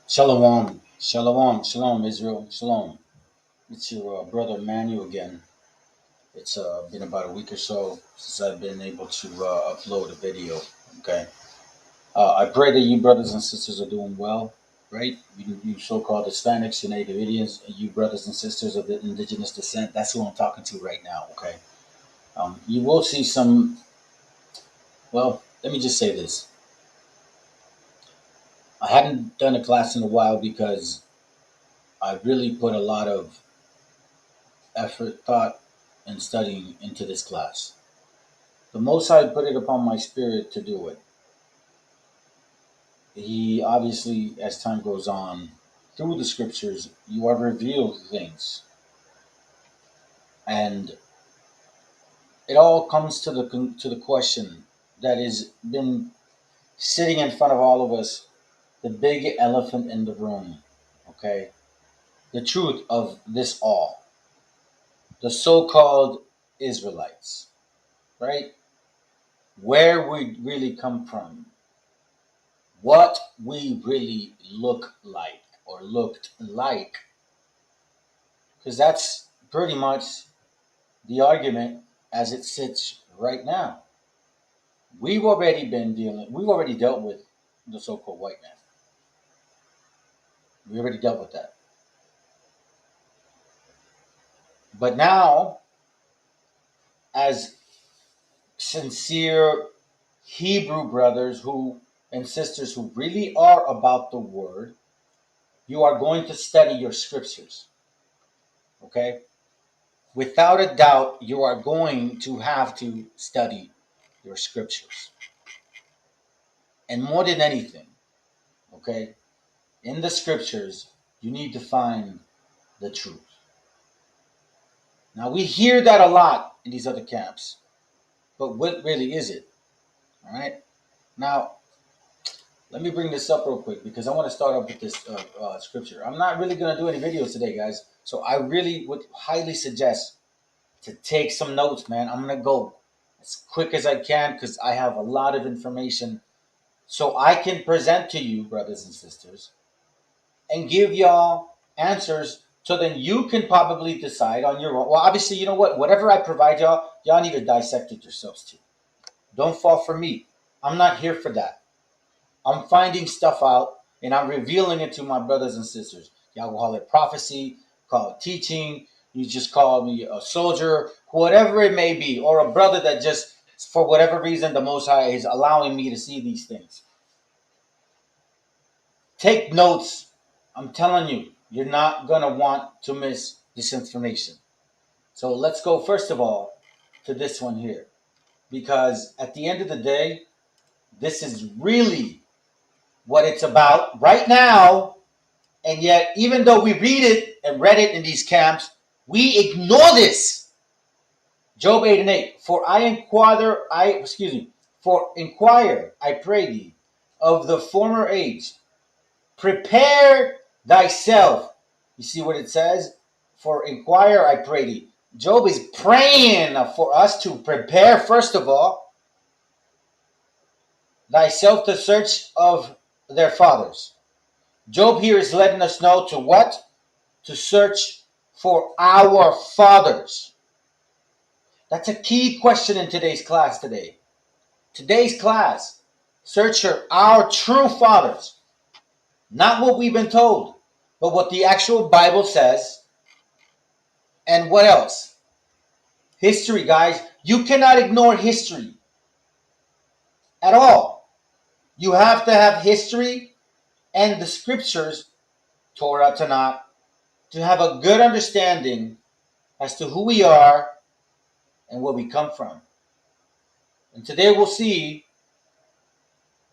Shalom, shalom, shalom, Israel, shalom. It's your brother Manu again. It's been about a week or so since I've been able to upload a video. Okay. I pray that you brothers and sisters are doing well, right? You so-called Hispanics, you Native Indians, and you brothers and sisters of the indigenous descent. That's who I'm talking to right now. Okay. You will see some. Well, let me just say this. I hadn't done a class in a while because I really put a lot of effort, thought, and studying into this class. The Most High put it upon my spirit to do it. He obviously, as time goes on, through the scriptures, you are revealed things. And it all comes to the question that has been sitting in front of all of us, the big elephant in the room, okay? The truth of this all. The so-called Israelites, right? Where we really come from, what we really look like or looked like, because that's pretty much the argument as it sits right now. We've already dealt with the so-called white man. We already dealt with that. But now, as sincere Hebrew brothers and sisters who really are about the word, you are going to study your scriptures. Okay? Without a doubt, you are going to have to study your scriptures. And more than anything, okay, in the scriptures, you need to find the truth. Now, we hear that a lot in these other camps, but what really is it? All right? Now, let me bring this up real quick because I want to start off with this scripture. I'm not really going to do any videos today, guys, so I really would highly suggest to take some notes, man. I'm going to go as quick as I can because I have a lot of information so I can present to you, brothers and sisters, and give y'all answers so then you can probably decide on your own. Well, obviously, you know what? Whatever I provide y'all need to dissect it yourselves too. Don't fall for me. I'm not here for that. I'm finding stuff out and I'm revealing it to my brothers and sisters. Y'all call it prophecy, call it teaching. You just call me a soldier, whatever it may be, or a brother that just, for whatever reason, the Most High is allowing me to see these things. Take notes. I'm telling you, you're not going to want to miss this information. So let's go, first of all, to this one here. Because at the end of the day, this is really what it's about right now. And yet, even though we read it in these camps, we ignore this. Job 8 and 8. For inquire, I pray thee, of the former age. Prepare thyself. You see what it says? For inquire, I pray thee. Job is praying for us to prepare, first of all, thyself to search of their fathers. Job here is letting us know to what? To search for our fathers. That's a key question in today's class today. Today's class, search for our true fathers. Not what we've been told, but what the actual Bible says. And what else? History, guys. You cannot ignore history at all. You have to have history and the scriptures, Torah, Tanakh, to have a good understanding as to who we are and where we come from. And today we'll see,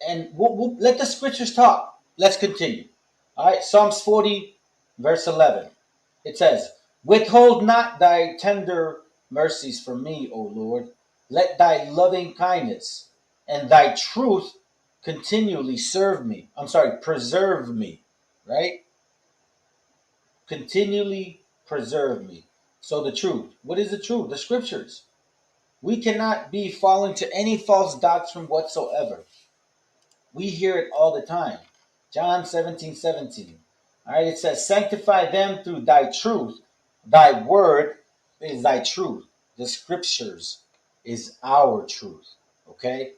and we'll let the scriptures talk. Let's continue. All right, Psalms 40, verse 11. It says, "Withhold not thy tender mercies from me, O Lord. Let thy loving kindness and thy truth continually preserve me." Right? Continually preserve me. So the truth. What is the truth? The scriptures. We cannot be falling to any false doctrine whatsoever. We hear it all the time. John 17:17. All right, it says, "Sanctify them through thy truth. Thy word is thy truth." The scriptures is our truth. Okay?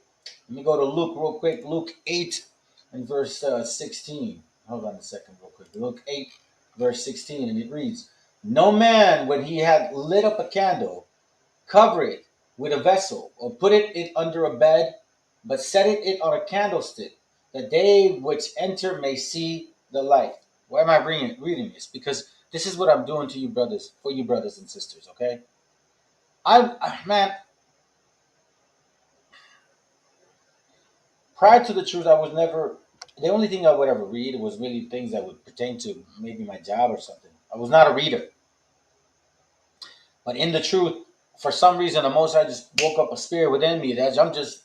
Let me go to Luke real quick. Luke 8 and verse 16. Hold on a second real quick. Luke 8, verse 16, and it reads, "No man, when he had lit up a candle, cover it with a vessel, or put it under a bed, but set it on a candlestick, that they which enter may see the light." Why am I reading this? Because this is what I'm doing to you brothers, for you brothers and sisters, okay? Man, prior to the truth, I was never, the only thing I would ever read was really things that would pertain to maybe my job or something. I was not a reader. But in the truth, for some reason, the Most High just woke up a spirit within me that I'm just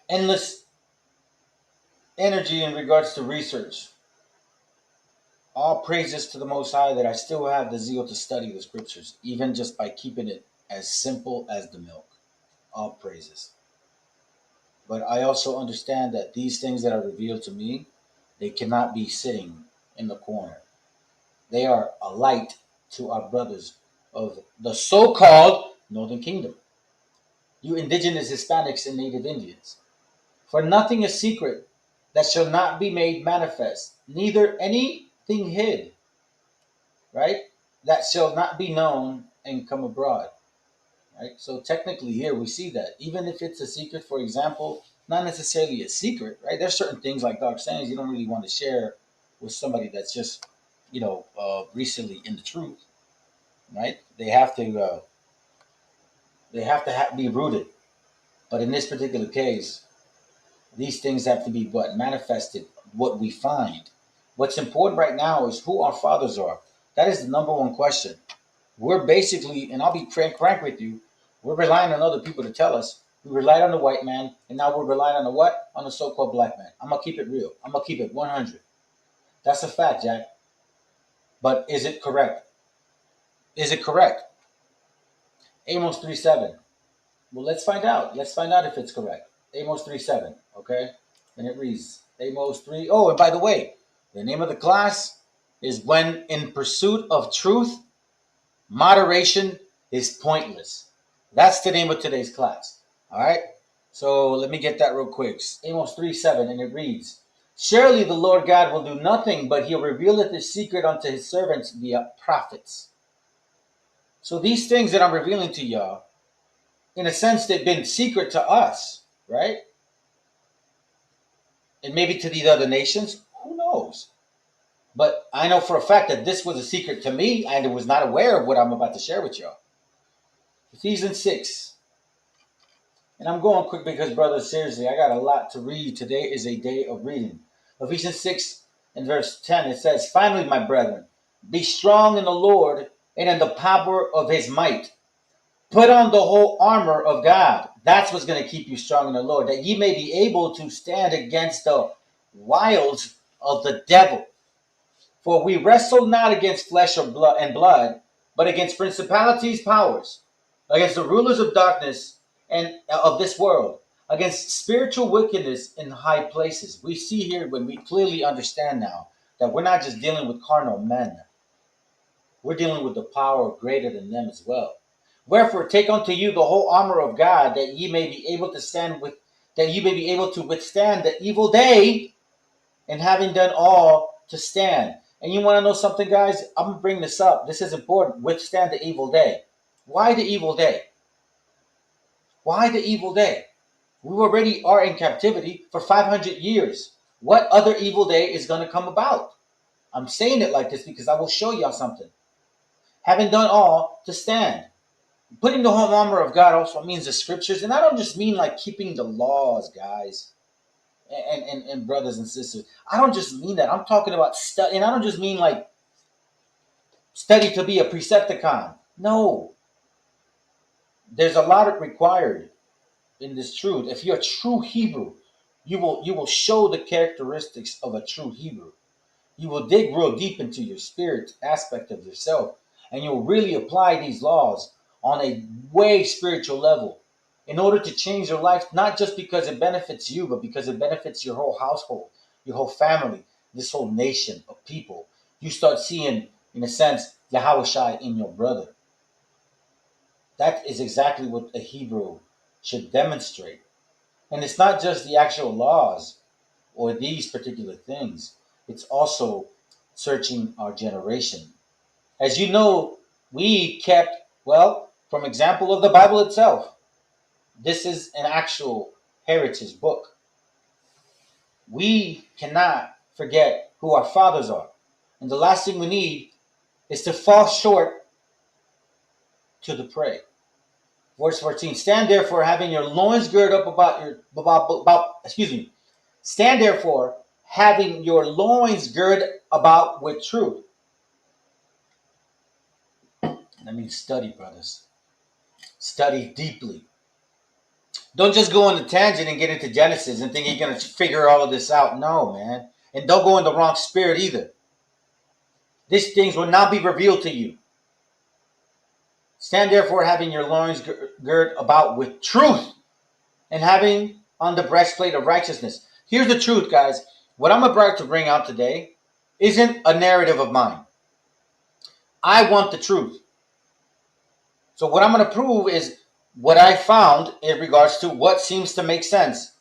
endless energy in regards to research. All praises to the Most High that I still have the zeal to study the scriptures, even just by keeping it as simple as the milk. All praises. But I also understand that these things that are revealed to me, they cannot be sitting in the corner. They are a light to our brothers of the so-called Northern Kingdom, you indigenous Hispanics and Native Indians. For nothing is secret that shall not be made manifest, neither anything hid, right, that shall not be known and come abroad. Right? So technically here we see that even if it's a secret, for example, not necessarily a secret, right? There's certain things like Doc saying you don't really want to share with somebody that's just, recently in the truth, right? They have to be rooted. But in this particular case, these things have to be what manifested, what we find. What's important right now is who our fathers are. That is the number one question. We're basically, and I'll be frank with you, we're relying on other people to tell us. We relied on the white man, and now we're relying on the what? On the so-called black man. I'm going to keep it real. I'm going to keep it 100. That's a fact, Jack. But is it correct? Is it correct? Amos 3:7. Well, let's find out. Let's find out if it's correct. Amos 3:7, okay? And it reads, Amos 3. Oh, and by the way, the name of the class is "When in Pursuit of Truth, Moderation is Pointless." That's the name of today's class. All right? So let me get that real quick. Amos 3:7, and it reads, "Surely the Lord God will do nothing, but he'll revealeth his secret unto his servants via prophets." So these things that I'm revealing to y'all, in a sense, they've been secret to us, right? And maybe to these other nations, who knows? But I know for a fact that this was a secret to me and was not aware of what I'm about to share with y'all. Ephesians 6. And I'm going quick because, brothers, seriously, I got a lot to read. Today is a day of reading. Ephesians 6 and verse 10, it says, "Finally, my brethren, be strong in the Lord and in the power of his might. Put on the whole armor of God." That's what's going to keep you strong in the Lord, that ye may be able to stand against the wiles of the devil. For we wrestle not against flesh or blood, but against principalities, powers, against the rulers of darkness and of this world, against spiritual wickedness in high places. We see here when we clearly understand now that we're not just dealing with carnal men. We're dealing with the power greater than them as well. Wherefore, take unto you the whole armor of God, that ye may be able to withstand the evil day, and having done all to stand. And you want to know something, guys? I'm going to bring this up. This is important. Withstand the evil day. Why the evil day? Why the evil day? We already are in captivity for 500 years. What other evil day is going to come about? I'm saying it like this because I will show y'all something. Having done all to stand. Putting the whole armor of God also means the scriptures. And I don't just mean like keeping the laws, guys, and brothers and sisters. I don't just mean that. I'm talking about study. And I don't just mean like study to be a Precepticon. No. There's a lot required in this truth. If you're a true Hebrew, you will show the characteristics of a true Hebrew. You will dig real deep into your spirit aspect of yourself, and you'll really apply these laws on a way spiritual level in order to change your life, not just because it benefits you, but because it benefits your whole household, your whole family, this whole nation of people. You start seeing, in a sense, Yahushua in your brother. That is exactly what a Hebrew should demonstrate. And it's not just the actual laws or these particular things, it's also searching our generation. As you know, we kept, well, from example of the Bible itself, this is an actual heritage book. We cannot forget who our fathers are. And the last thing we need is to fall short to the prey. Verse 14, stand therefore having your loins girded up stand therefore having your loins girded about with truth. That means study, brothers. Study deeply. Don't just go on a tangent and get into Genesis and think you're going to figure all of this out. No, man. And don't go in the wrong spirit either. These things will not be revealed to you. Stand therefore having your loins girded about with truth and having on the breastplate of righteousness. Here's the truth, guys. What I'm about to bring out today isn't a narrative of mine. I want the truth. So what I'm going to prove is what I found in regards to what seems to make sense.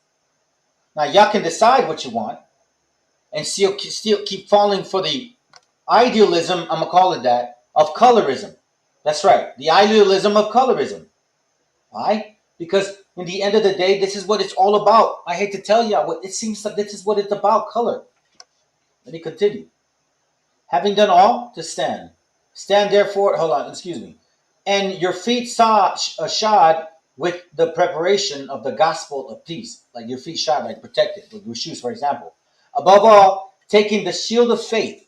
Now, y'all can decide what you want and still keep falling for the idealism, I'm going to call it that, of colorism. That's right, the idealism of colorism. Why? Because in the end of the day, this is what it's all about. I hate to tell you, what it seems like this is what it's about, color. Let me continue. Having done all, to stand. Stand therefore, hold on, excuse me. And your feet shod with the preparation of the gospel of peace. Like your feet shod, like protected, with your shoes, for example. Above all, taking the shield of faith.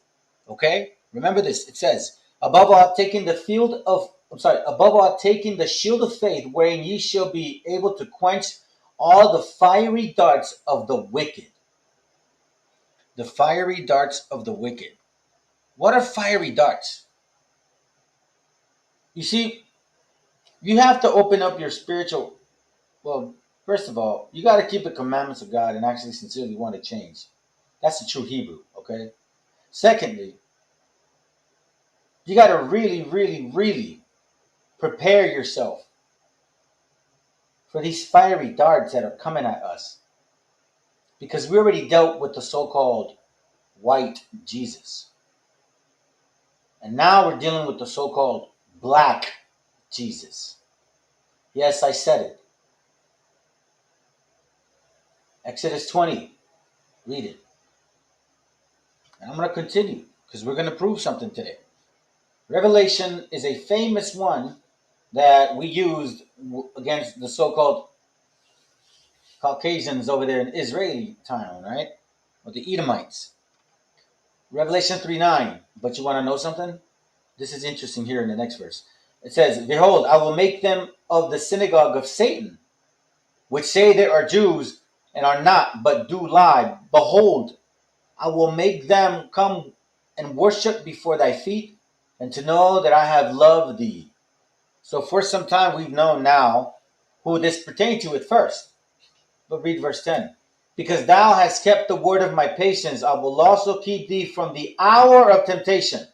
Okay? Remember this. It says, above all, taking taking the shield of faith, wherein ye shall be able to quench all the fiery darts of the wicked. The fiery darts of the wicked. What are fiery darts? You see, you have to open up your spiritual. Well, first of all, you got to keep the commandments of God and actually sincerely want to change. That's the true Hebrew, okay? Secondly, you got to really, really, really prepare yourself for these fiery darts that are coming at us. Because we already dealt with the so-called white Jesus. And now we're dealing with the so-called black Jesus. Yes, I said it. Exodus 20. Read it. And I'm going to continue because we're going to prove something today. Revelation is a famous one that we used against the so-called Caucasians over there in Israeli town, right? Or the Edomites. Revelation 3:9. But you want to know something? This is interesting here in the next verse. It says, behold, I will make them of the synagogue of Satan, which say they are Jews and are not, but do lie. Behold, I will make them come and worship before thy feet, and to know that I have loved thee. So for some time we've known now who this pertained to at first. But read verse 10. Because thou hast kept the word of my patience, I will also keep thee from the hour of temptation,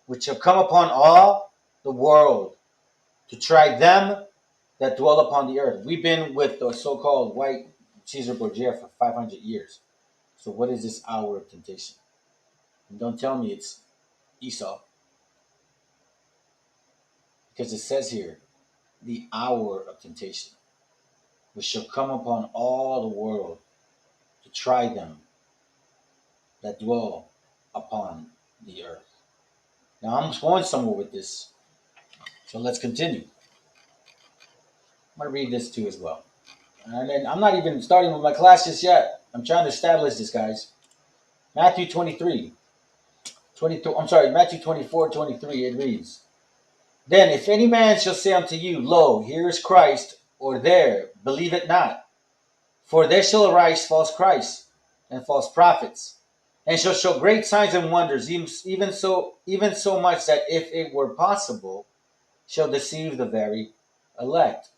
which shall come upon all the world, to try them that dwell upon the earth. We've been with the so-called white Caesar Borgia for 500 years. So what is this hour of temptation? And don't tell me it's Esau, because it says here, the hour of temptation, which shall come upon all the world to try them that dwell upon the earth. Now I'm going somewhere with this, so let's continue. I'm going to read this too as well. And then I'm not even starting with my class just yet. I'm trying to establish this, guys. Matthew 23, 22, I'm sorry, Matthew 24, 23, it reads, Then if any man shall say unto you, Lo, here is Christ, or there, believe it not. For there shall arise false Christs and false prophets, and shall show great signs and wonders, even so much that if it were possible, shall deceive the very elect.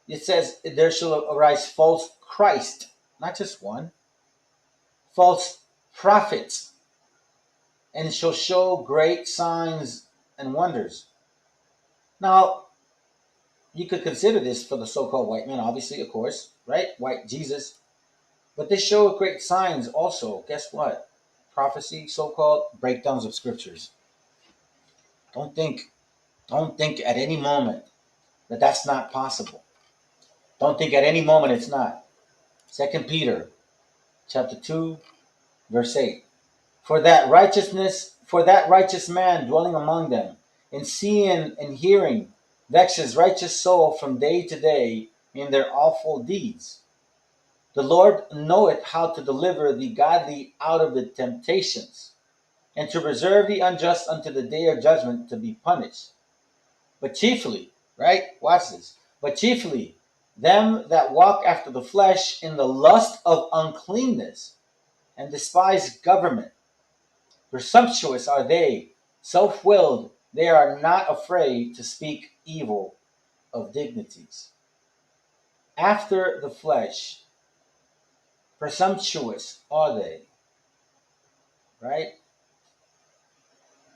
It says there shall arise false Christ, not just one, false prophets, and shall show great signs and wonders. Now, you could consider this for the so-called white men, obviously, of course, right? White Jesus. But they show great signs also. Guess what? Prophecy, so-called breakdowns of scriptures. Don't think, don't think at any moment that that's not possible. Don't think at any moment it's not. 2 Peter chapter 2, verse 8. For that righteous man dwelling among them, and seeing and hearing, vexes righteous soul from day to day in their awful deeds. The Lord knoweth how to deliver the godly out of the temptations, and to reserve the unjust unto the day of judgment to be punished. But chiefly, right? Watch this. But chiefly, them that walk after the flesh in the lust of uncleanness, and despise government. Presumptuous are they, self-willed, they are not afraid to speak evil of dignities. After the flesh, presumptuous are they, right?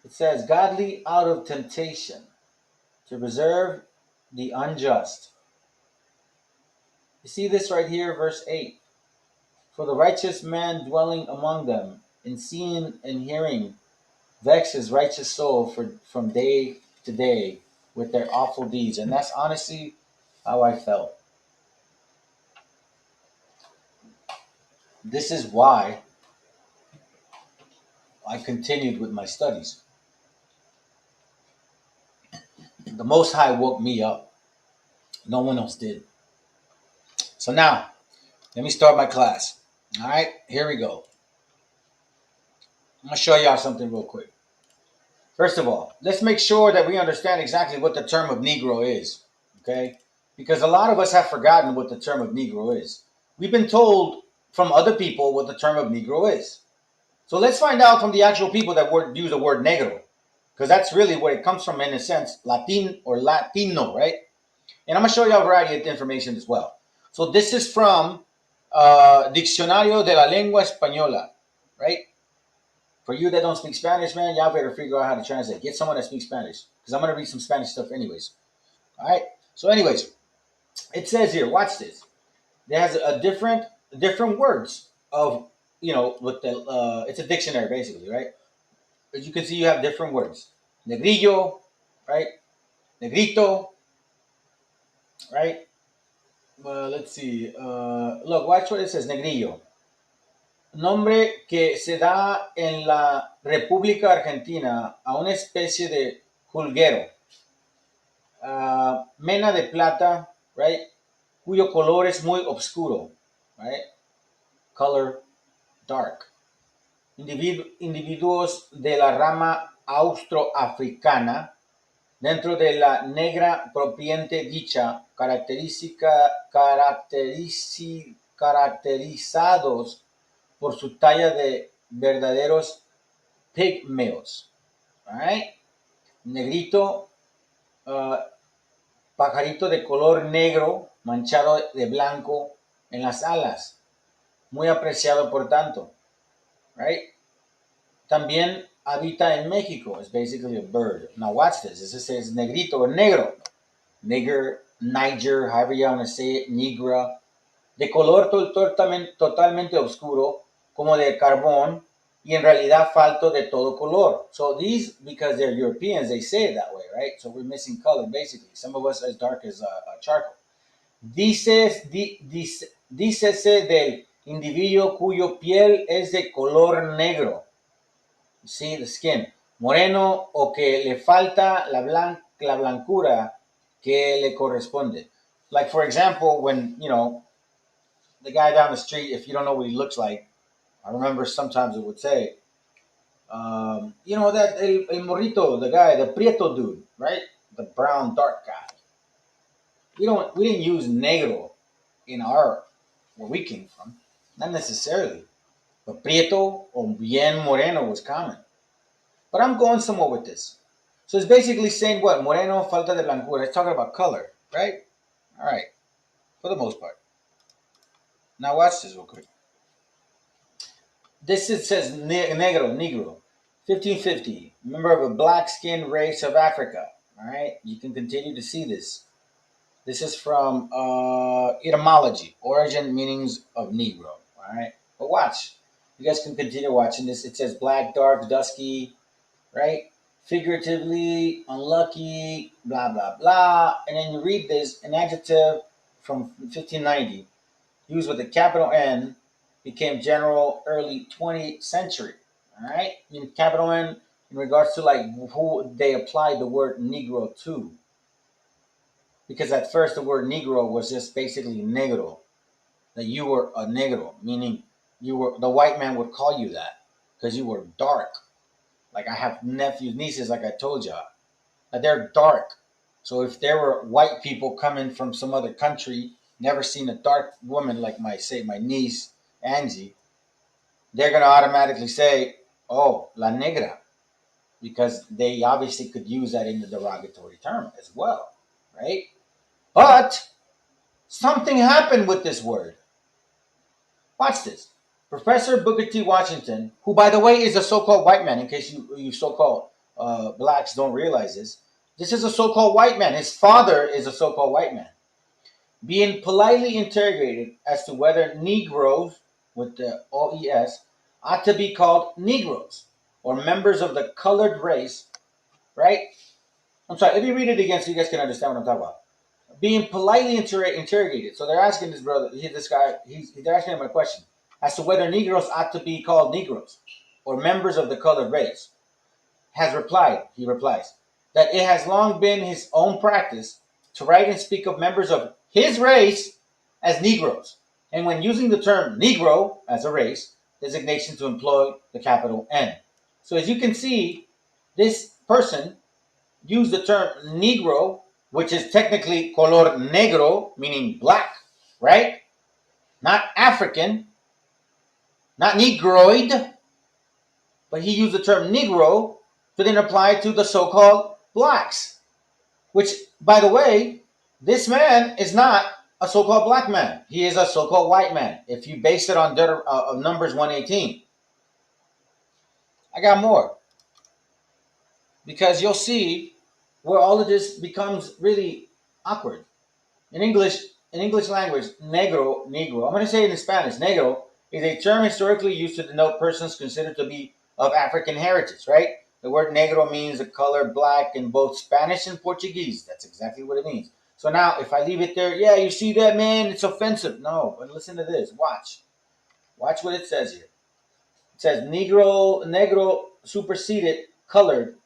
It says, godly out of temptation, to preserve the unjust. You see this right here, verse 8. For the righteous man dwelling among them, and seeing and hearing, vexes righteous soul from day to day with their awful deeds. And that's honestly how I felt. This is why I continued with my studies. The Most High woke me up. No one else did. So now, let me start my class. All right, here we go. I'm going to show y'all something real quick. First of all, let's make sure that we understand exactly what the term of Negro is. Okay? Because a lot of us have forgotten what the term of Negro is. We've been told from other people what the term of Negro is. So let's find out from the actual people that use the word negro. Because that's really where it comes from, in a sense, Latin or Latino, right? And I'm going to show you a variety of information as well. So this is from Diccionario de la Lengua Española, right? For you that don't speak Spanish, man, y'all better figure out how to translate. Get someone that speaks Spanish, because I'm going to read some Spanish stuff anyways. All right? So anyways, it says here, watch this. It has a different words of, with the, it's a dictionary basically, right? As you can see, you have different words. Negrillo, right? Negrito, right? Let's see. Look, watch what it says, negrillo. Nombre que se da en la República Argentina a una especie de jilguero, mena de plata, right? Cuyo color es muy oscuro, right? Color dark. Individuos de la rama austroafricana dentro de la negra propiamente dicha, caracterizados por su talla de verdaderos pigmeos. Right? Negrito, pajarito de color negro manchado de blanco en las alas, muy apreciado por tanto. Right? También habita en México. It's basically a bird. Now watch this. This says negrito or negro. Nigger, Niger, however you want to say it, negra. De color totalmente oscuro, como de carbón, y en realidad falto de todo color. So these, because they're Europeans, they say it that way, right? So we're missing color, basically. Some of us as dark as charcoal. Dícese del individuo cuyo piel es de color negro. See, the skin. Moreno o que le falta la blancura que le corresponde. Like, for example, when, the guy down the street, if you don't know what he looks like, I remember sometimes it would say, that el morrito, the guy, the prieto dude, right? The brown, dark guy. We didn't use negro in where we came from. Not necessarily. But prieto or bien moreno was common. But I'm going somewhere with this. So it's basically saying what? Moreno, falta de blancura. It's talking about color, right? All right. For the most part. Now watch this real quick. This it says negro, 1550. Member of a black skinned race of Africa. All right. You can continue to see this. This is from etymology, origin, meanings of Negro. All right. But watch. You guys can continue watching this. It says black, dark, dusky, right? Figuratively, unlucky, blah, blah, blah. And then you read this, an adjective from 1590, used with a capital N, became general early 20th century. All right? In capital N, in regards to like who they applied the word Negro to. Because at first the word Negro was just basically negro, that you were a negro, meaning the white man would call you that because you were dark. Like I have nephews, nieces, like I told y'all, that they're dark. So if there were white people coming from some other country, never seen a dark woman like my niece Angie, they're gonna automatically say, "Oh, la negra," because they obviously could use that in the derogatory term as well, right? But something happened with this word. Watch this. Professor Booker T. Washington, who, by the way, is a so-called white man, in case you so-called blacks don't realize this is a so-called white man. His father is a so-called white man. Being politely interrogated as to whether Negroes, with the OES, ought to be called Negroes, or members of the colored race, right? I'm sorry, let me read it again so you guys can understand what I'm talking about. Being politely interrogated. So they're asking this brother, they're asking him a question as to whether Negroes ought to be called Negroes or members of the colored race. He replies, that it has long been his own practice to write and speak of members of his race as Negroes, and when using the term Negro as a race designation to employ the capital N. So as you can see, this person used the term Negro, which is technically color negro, meaning black, right? Not African, not Negroid, but he used the term Negro to then apply to the so-called blacks, which, by the way, this man is not a so-called black man. He is a so-called white man, if you base it on Numbers 118. I got more, because you'll see where all of this becomes really awkward. In English language, negro. I'm going to say it in Spanish. Negro is a term historically used to denote persons considered to be of African heritage, right? The word negro means the color black in both Spanish and Portuguese. That's exactly what it means. So now, if I leave it there, yeah, you see that, man? It's offensive. No, but listen to this. Watch what it says here. It says negro superseded colored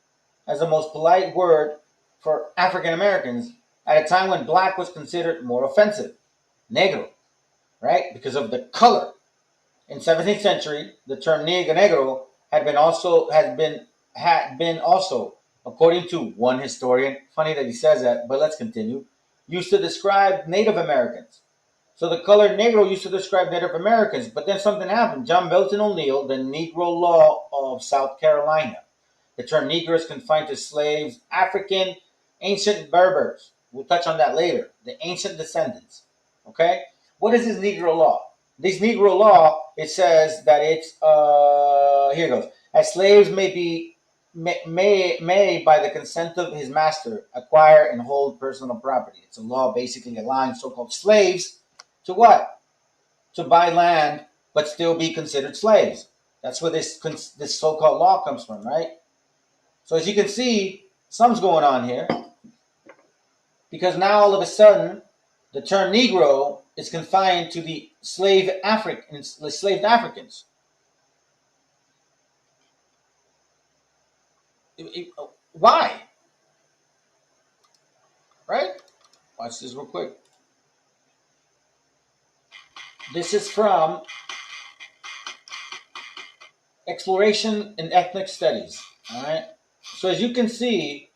as the most polite word for African Americans at a time when black was considered more offensive. Negro, right? Because of the color. In 17th century, the term negro had been also, according to one historian, funny that he says that, but let's continue, used to describe Native Americans. So the color negro used to describe Native Americans, but then something happened. John Belton O'Neill, the Negro Law of South Carolina. The term Negro is confined to slaves, African, ancient Berbers. We'll touch on that later. The ancient descendants. Okay? What is this Negro Law? This Negro Law, it says that it's, here it goes. As slaves may, by the consent of his master, acquire and hold personal property. It's a law basically allowing so-called slaves to what? To buy land, but still be considered slaves. That's where this so-called law comes from, right? So as you can see, something's going on here, because now all of a sudden, the term Negro is confined to the enslaved Africans. Why? Right? Watch this real quick. This is from Exploration in Ethnic Studies. All right. So as you can see,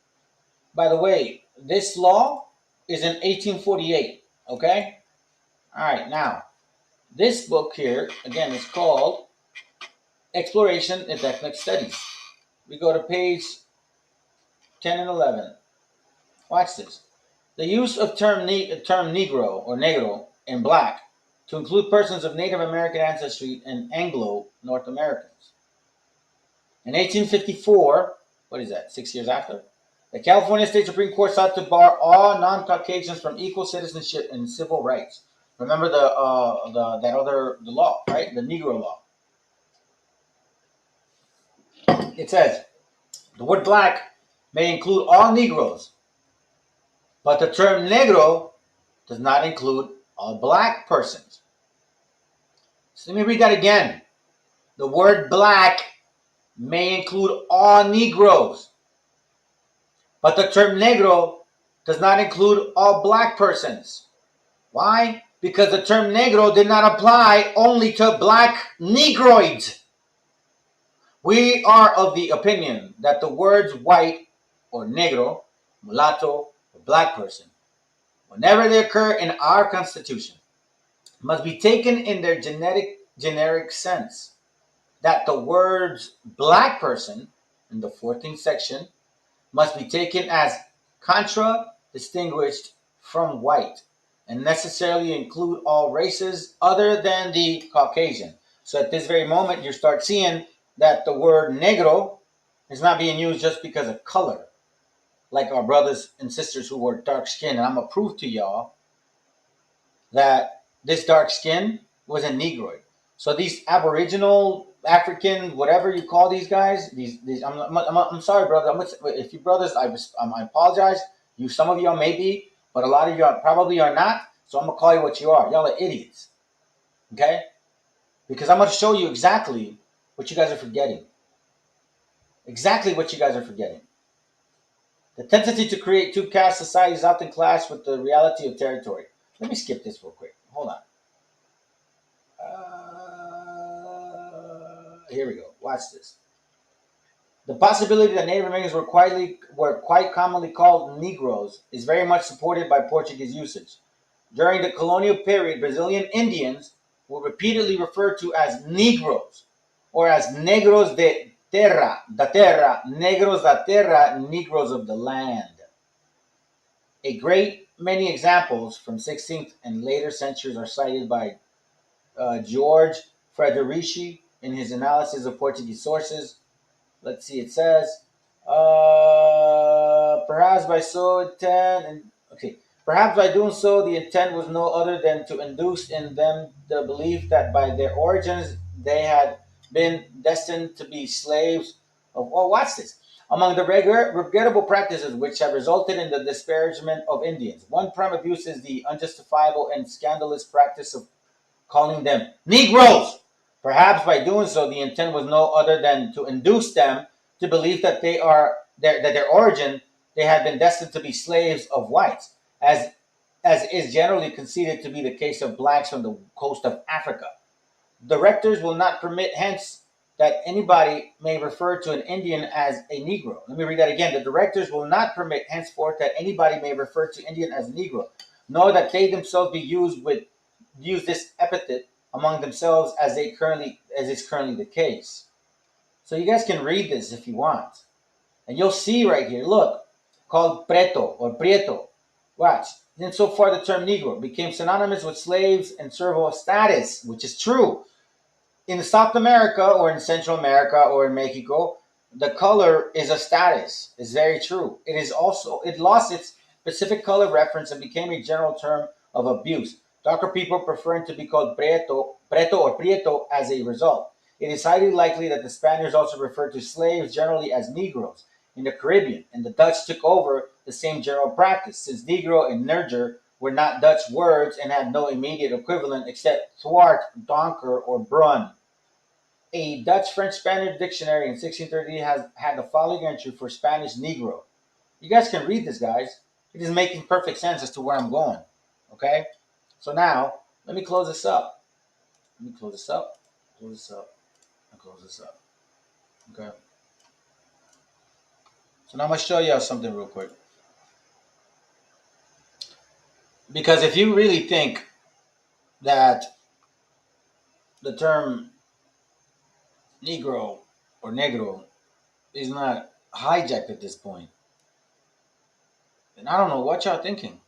by the way, this law is in 1848. Okay. All right. Now, this book here again is called Exploration in Ethnic Studies. We go to page 10 and 11. Watch this. The use of term Negro or Negro in black to include persons of Native American ancestry and Anglo North Americans. In 1854, what is that, 6 years after? The California State Supreme Court sought to bar all non-Caucasians from equal citizenship and civil rights. Remember the law, right? The Negro law. It says the word black may include all Negroes, but the term negro does not include all black persons. So let me read that again. The word black may include all Negroes, but the term negro does not include all black persons. Why? Because the term negro did not apply only to black negroids. We are of the opinion that the words white or negro, mulatto, or black person, whenever they occur in our Constitution, must be taken in their generic sense. That the words black person in the 14th section must be taken as distinguished from white, and necessarily include all races other than the Caucasian. So at this very moment, you start seeing that the word negro is not being used just because of color, like our brothers and sisters who were dark skinned. And I'm going to prove to y'all that this dark skin was a Negroid. So these Aboriginal, African, whatever you call these guys, I'm sorry, brother. If you brothers, I apologize. Some of y'all may be, but a lot of y'all probably are not. So I'm gonna call you what you are. Y'all are idiots. Okay? Because I'm gonna show you exactly what you guys are forgetting. Exactly what you guys are forgetting. The tendency to create two caste societies often clash with the reality of territory. Let me skip this real quick. Hold on. Here we go. Watch this. The possibility that Native Americans were quite commonly called Negroes is very much supported by Portuguese usage. During the colonial period, Brazilian Indians were repeatedly referred to as Negroes, or as Negros de Terra, Negros da Terra, Negroes of the land. A great many examples from 16th and later centuries are cited by George Frederici in his analysis of Portuguese sources. Let's see, it says, perhaps by doing so, the intent was no other than to induce in them the belief that by their origins they had been destined to be slaves of, watch this, among the regrettable practices which have resulted in the disparagement of Indians. One prime abuse is the unjustifiable and scandalous practice of calling them Negroes. Perhaps by doing so, the intent was no other than to induce them to believe that their origin they had been destined to be slaves of whites, as is generally conceded to be the case of blacks from the coast of Africa. Directors will not permit hence that anybody may refer to an Indian as a Negro. Let me read that again. The directors will not permit henceforth that anybody may refer to Indian as a Negro, nor that they themselves use this epithet among themselves as is currently the case. So you guys can read this if you want. And you'll see right here, look, called preto or prieto. Watch. Then so far the term Negro became synonymous with slaves and servile status, which is true. In South America or in Central America or in Mexico, the color is a status. It's very true. It lost its specific color reference and became a general term of abuse. Darker people preferring to be called preto or prieto as a result. It is highly likely that the Spaniards also referred to slaves generally as Negroes in the Caribbean, and the Dutch took over the same general practice, since Negro and Nerger were not Dutch words and had no immediate equivalent except thwart, donker, or brun. A Dutch-French-Spanish dictionary in 1630 has had the following entry for Spanish Negro. You guys can read this, guys. It is making perfect sense as to where I'm going. Okay? So now, let me close this up. Let me close this up. Close this up. And close this up. Okay? So now I'm going to show you something real quick. Because if you really think that the term Negro or Negro is not hijacked at this point, then I don't know what y'all thinking.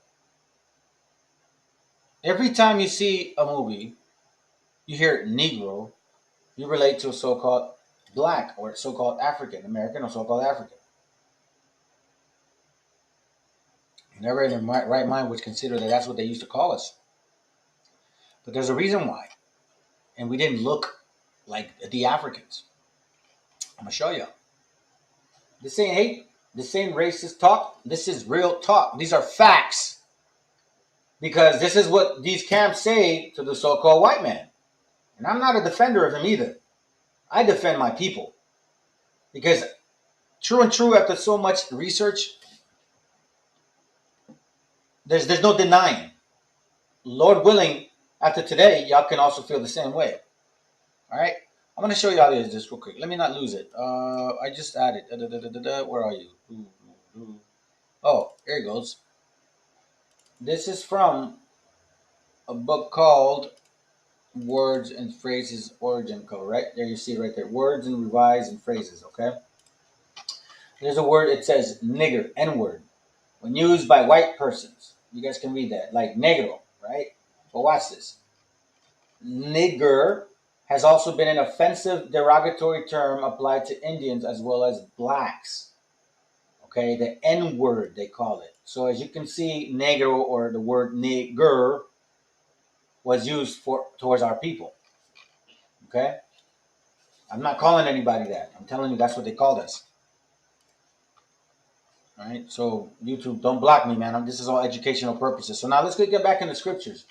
Every time you see a movie, you hear Negro, you relate to a so-called black or so-called African American or so-called African. You never in their right mind would consider that that's what they used to call us. But there's a reason why. And we didn't look like the Africans. I'm going to show you. This ain't hate. This ain't racist talk. This is real talk. These are facts. Because this is what these camps say to the so-called white man. And I'm not a defender of him either. I defend my people. Because true and true, after so much research, there's no denying. Lord willing, after today, y'all can also feel the same way. All right? I'm going to show you how this just real quick. Let me not lose it. I just added. Where are you? Oh, here it goes. This is from a book called Words and Phrases Origin Code. Right there, you see it right there. Words and Revise and Phrases, okay? There's a word, it says nigger, N-word, when used by white persons. You guys can read that, like negro, right? But watch this. Nigger has also been an offensive derogatory term applied to Indians as well as blacks. Okay, the N-word, they call it. So as you can see, negro or the word nigger was used towards our people. Okay? I'm not calling anybody that. I'm telling you that's what they called us. All right? So YouTube, don't block me, man. This is all educational purposes. So now let's get back in the scriptures.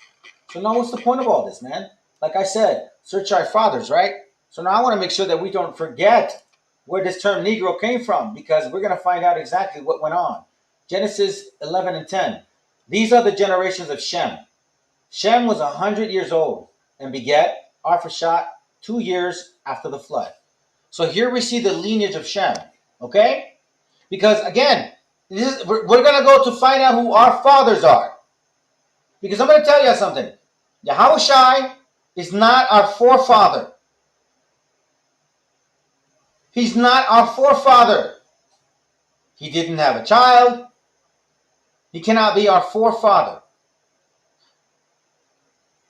So now what's the point of all this, man? Like I said, search our fathers, right? So now I want to make sure that we don't forget where this term Negro came from, because we're going to find out exactly what went on. Genesis 11 and 10. These are the generations of Shem. Shem was 100 years old and begat Arphaxad 2 years after the flood. So here we see the lineage of Shem, okay? Because again, we're going to go to find out who our fathers are. Because I'm going to tell you something. Yahushai is not our forefather. He's not our forefather. He didn't have a child. He cannot be our forefather.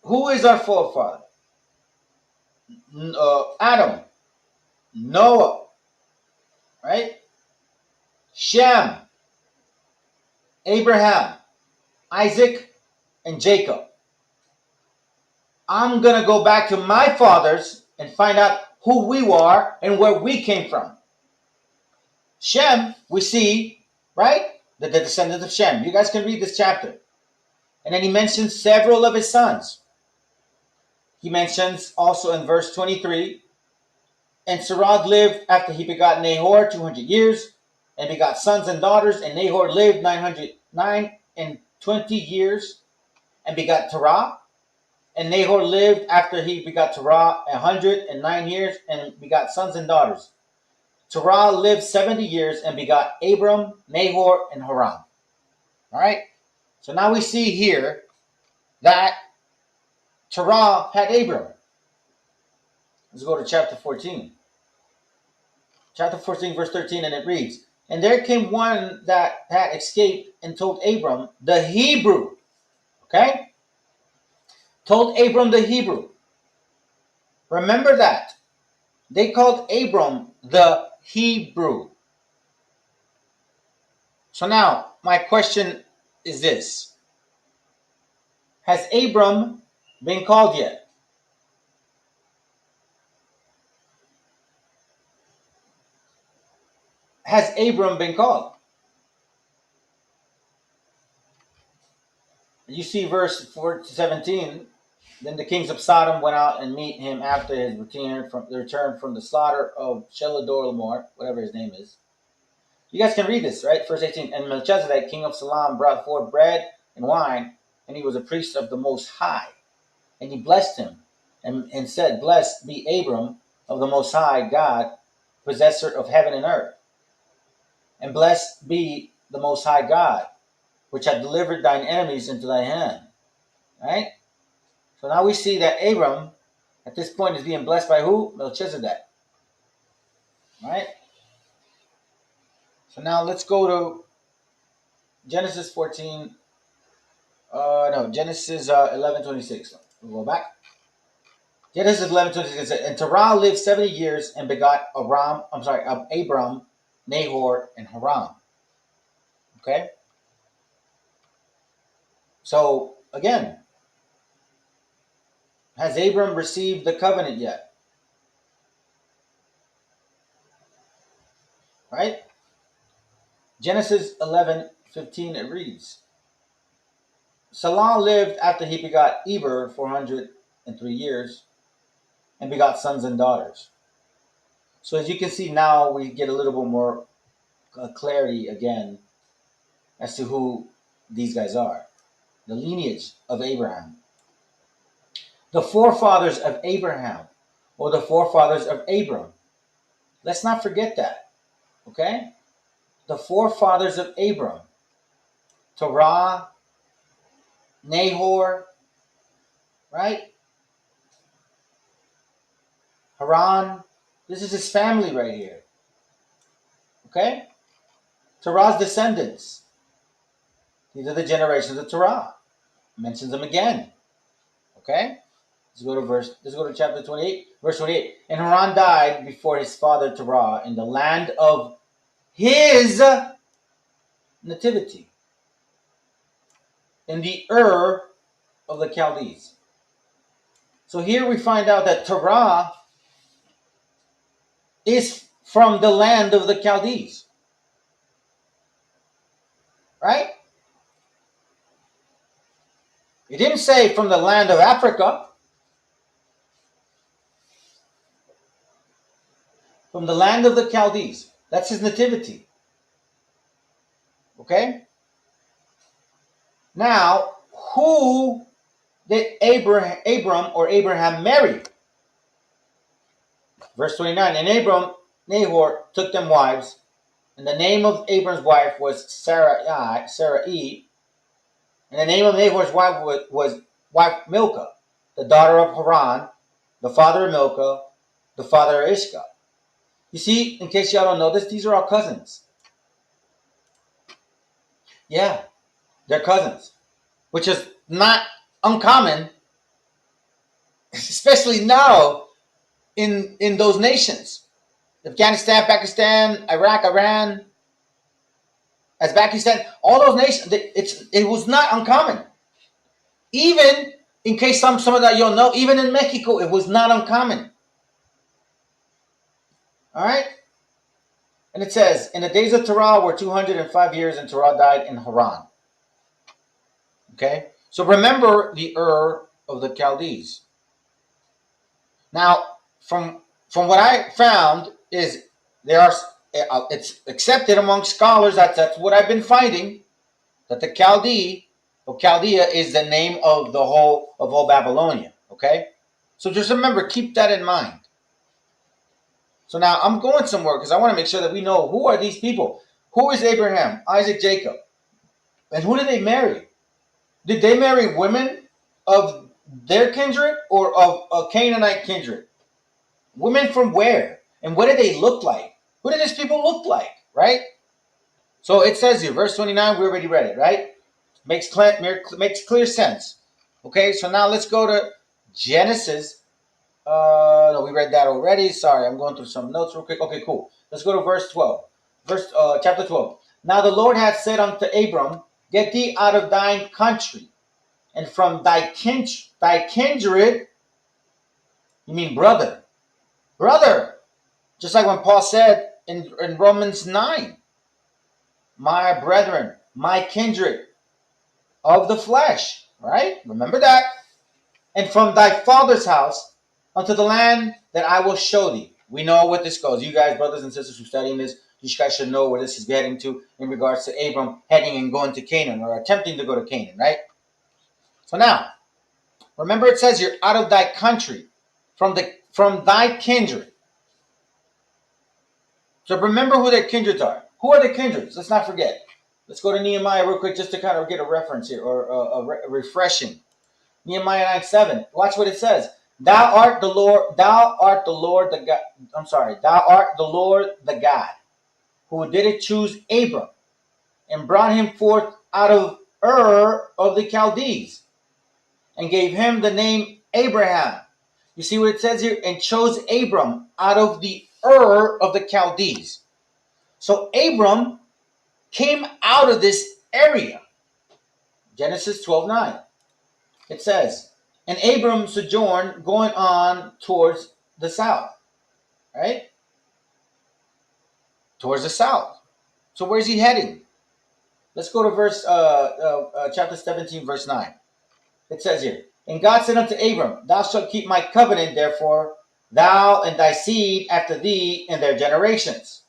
Who is our forefather? Adam, Noah, right? Shem, Abraham, Isaac, and Jacob. I'm going to go back to my fathers and find out who we are and where we came from. Shem, we see, right? The descendants of Shem. You guys can read this chapter. And then he mentions several of his sons. He mentions also in verse 23, and Serug lived after he begot Nahor 200 years, and begot sons and daughters, and Nahor lived 920 years, and begot Terah. And Nahor lived after he begot Terah 109 years, and begot sons and daughters. Terah lived 70 years, and begot Abram, Nahor, and Haran. All right? So now we see here that Terah had Abram. Let's go to chapter 14. Chapter 14, verse 13, and it reads, and there came one that had escaped and told Abram the Hebrew. Okay? Told Abram the Hebrew. Remember that. They called Abram the Hebrew. So now, my question is this. Has Abram been called yet? has Abram been called? You see verse 4 to 17. Then the kings of Sodom went out and meet him after his return from the slaughter of Cheladorlamor, whatever his name is. You guys can read this, right? Verse 18. And Melchizedek, king of Salem, brought forth bread and wine, and he was a priest of the Most High. And he blessed him and said, Blessed be Abram of the Most High God, possessor of heaven and earth. And blessed be the Most High God, which hath delivered thine enemies into thy hand. Right? So now we see that Abram, at this point, is being blessed by who? Melchizedek. Right? So now let's go to Genesis 14. Genesis 11:26. We'll go back. Genesis 11:26 says, and Terah lived 70 years and begot Abram, Nahor, and Haran. Okay? So, again, has Abram received the covenant yet? Right? Genesis 11:15 it reads, Salah lived after he begot Eber 403 years and begot sons and daughters. So as you can see now, we get a little bit more clarity again as to who these guys are. The lineage of Abraham. The forefathers of Abraham, or the forefathers of Abram. Let's not forget that. Okay? The forefathers of Abram. Terah, Nahor, right? Haran. This is his family right here. Okay? Terah's descendants. These are the generations of Terah. Mentions them again. Okay? Let's go to chapter 28, verse 28. And Haran died before his father Terah in the land of his nativity, in the Ur of the Chaldees. So here we find out that Terah is from the land of the Chaldees. Right? It didn't say from the land of Africa. From the land of the Chaldees. That's his nativity. Okay? Now, who did Abraham marry? Verse 29. And Nahor took them wives, and the name of Abram's wife was Sarai, and the name of Nahor's wife was wife Milcah, the daughter of Haran, the father of Milcah, the father of Ishka. You see, in case y'all don't know this, these are all cousins. Yeah, they're cousins, which is not uncommon, especially now in those nations. Afghanistan, Pakistan, Iraq, Iran, Uzbekistan, all those nations, it was not uncommon. Even, in case some of that you'll know, even in Mexico, it was not uncommon. All right? And it says, in the days of Terah were 205 years, and Terah died in Haran. Okay? So remember the Ur of the Chaldees. Now, from what I found is it's accepted among scholars, that's what I've been finding, that the Chaldea is the name of the whole Babylonia. Okay? So just remember, keep that in mind. So now I'm going somewhere because I want to make sure that we know who are these people. Who is Abraham, Isaac, Jacob? And who did they marry? Did they marry women of their kindred or of a Canaanite kindred? Women from where? And what did they look like? Who did these people look like? Right? So it says here, verse 29, we already read it, right? Makes clear sense. Okay, so now let's go to Genesis. No, we read that already. Sorry, I'm going through some notes real quick. Okay, cool. Let's go to verse 12. Chapter 12. Now the Lord hath said unto Abram, Get thee out of thine country, and from thy kindred, you mean brother. Brother. Just like when Paul said in Romans 9. My brethren, my kindred of the flesh, right? Remember that. And from thy father's house unto the land that I will show thee. We know what this goes. You guys, brothers and sisters who are studying this, you guys should know where this is getting to in regards to Abram heading and going to Canaan, or attempting to go to Canaan, right? So now, remember it says you're out of thy country, from thy kindred. So remember who their kindreds are. Who are the kindreds? Let's not forget. Let's go to Nehemiah real quick just to kind of get a reference here, or a refreshing. Nehemiah 9:7. Watch what it says. Thou art the Lord, thou art the Lord the God. I'm sorry, thou art the Lord the God, who did it choose Abram and brought him forth out of Ur of the Chaldees, and gave him the name Abraham. You see what it says here? And chose Abram out of the Ur of the Chaldees. So Abram came out of this area. Genesis 12:9. It says, and Abram sojourned going on towards the south. Right? Towards the south. So where's he heading? Let's go to verse chapter 17, verse 9. It says here, and God said unto Abram, thou shalt keep my covenant, therefore, thou and thy seed after thee in their generations.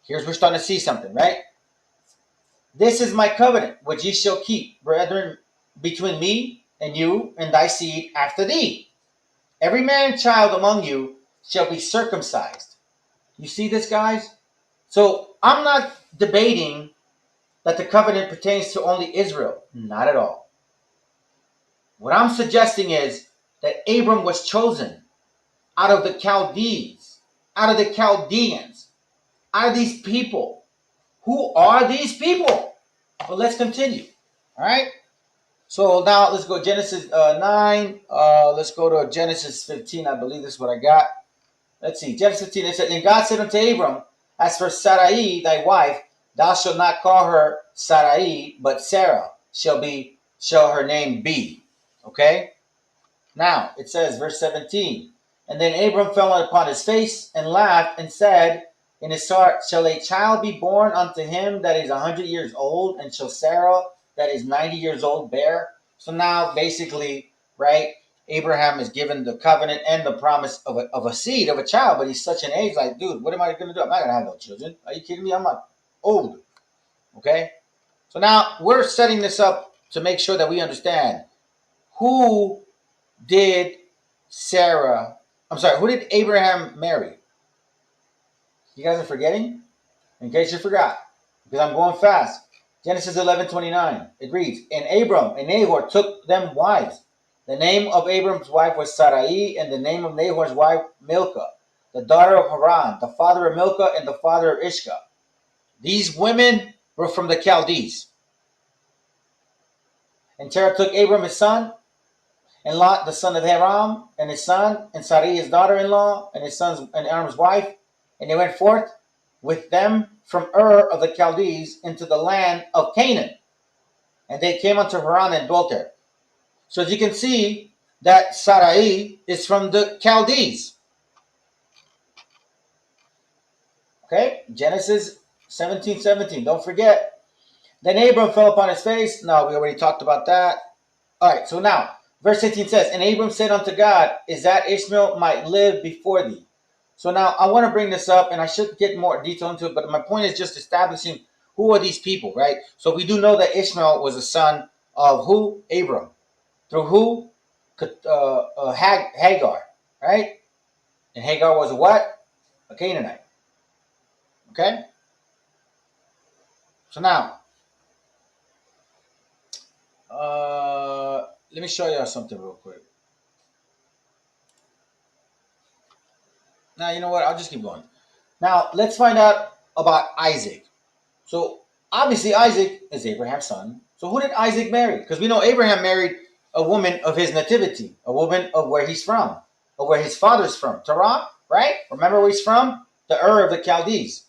Here's we're starting to see something, right? This is my covenant, which ye shall keep, brethren, between me and you and thy seed after thee. Every man child among you shall be circumcised. You see this, guys? So I'm not debating that the covenant pertains to only Israel. Not at all. What I'm suggesting is that Abram was chosen out of the Chaldees, out of the Chaldeans, out of these people. Who are these people? Well, let's continue. All right? So now let's go Genesis 9. Let's go to Genesis 15. I believe this is what I got. Let's see. Genesis 15. It said, and God said unto Abram, as for Sarai, thy wife, thou shalt not call her Sarai, but Sarah shall her name be. Okay? Now, it says, verse 17, and then Abram fell upon his face and laughed and said in his heart, shall a child be born unto him that is 100 years old, and shall Sarah that is 90 years old bear? So now, basically, right, Abraham is given the covenant and the promise of a seed, of a child, but he's such an age, like, dude, what am I going to do? I'm not going to have no children. Are you kidding me? I'm not old. Okay? So now, we're setting this up to make sure that we understand who did who did Abraham marry? You guys are forgetting? In case you forgot, because I'm going fast. Genesis 11:29. It reads, and Abram and Nahor took them wives. The name of Abram's wife was Sarai, and the name of Nahor's wife Milcah, the daughter of Haran, the father of Milcah and the father of Ishka. These women were from the Chaldees. And Terah took Abram his son, and Lot the son of Haran, and his son, and Sarai his daughter-in-law, and his sons and Abram's wife, and they went forth with them from Ur of the Chaldees into the land of Canaan. And they came unto Haran and dwelt there. So as you can see, that Sarai is from the Chaldees. Okay, Genesis 17:17. Don't forget. Then Abram fell upon his face. No, we already talked about that. All right, so now, verse 18 says, and Abram said unto God, is that Ishmael might live before thee? So now I want to bring this up, and I should get more detail into it, but my point is just establishing who are these people, right? So we do know that Ishmael was a son of who? Abram. Through who? Hagar, right? And Hagar was a what? A Canaanite. Okay? So now, let me show you something real quick. Now, you know what? I'll just keep going. Now, let's find out about Isaac. So, obviously, Isaac is Abraham's son. So, who did Isaac marry? Because we know Abraham married a woman of his nativity, a woman of where he's from, or where his father's from. Terah, right? Remember where he's from? The Ur of the Chaldees.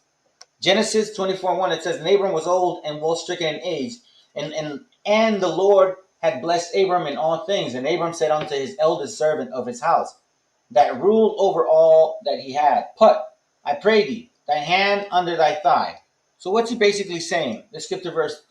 Genesis 24:1, it says, and Abram was old and well-stricken in age, and the Lord had blessed Abram in all things. And Abram said unto his eldest servant of his house, that ruled over all that he had, put, I pray thee, thy hand under thy thigh. So what's he basically saying? Let's skip to verse.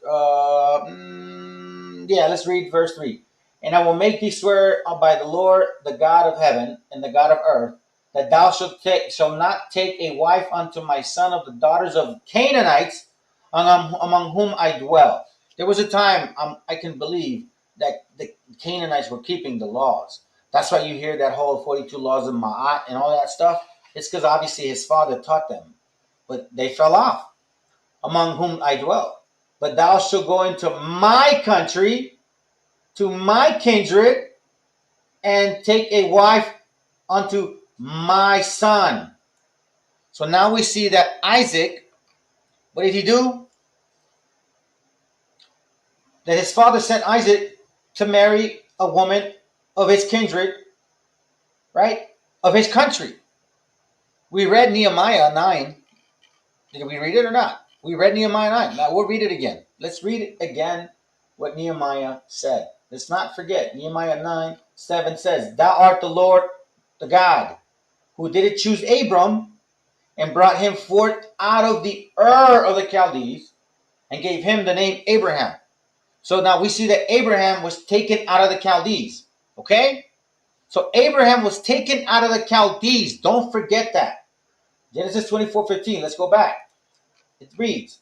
Let's read verse 3. And I will make thee swear by the Lord, the God of heaven and the God of earth, that thou shalt not take a wife unto my son of the daughters of Canaanites, among whom I dwell. There was a time, I can believe, that the Canaanites were keeping the laws. That's why you hear that whole 42 laws of Ma'at and all that stuff. It's because obviously his father taught them, but they fell off, among whom I dwell. But thou shalt go into my country, to my kindred, and take a wife unto my son. So now we see that Isaac, what did he do? That his father sent Isaac to marry a woman of his kindred, right? Of his country. We read Nehemiah 9. Did we read it or not? We read Nehemiah 9. Now we'll read it again. Let's read it again, what Nehemiah said. Let's not forget. Nehemiah 9:7 says, Thou art the Lord, the God, who did choose Abram and brought him forth out of the Ur of the Chaldees and gave him the name Abraham. So now we see that Abraham was taken out of the Chaldees. Okay? So Abraham was taken out of the Chaldees. Don't forget that. Genesis 24:15. Let's go back. It reads,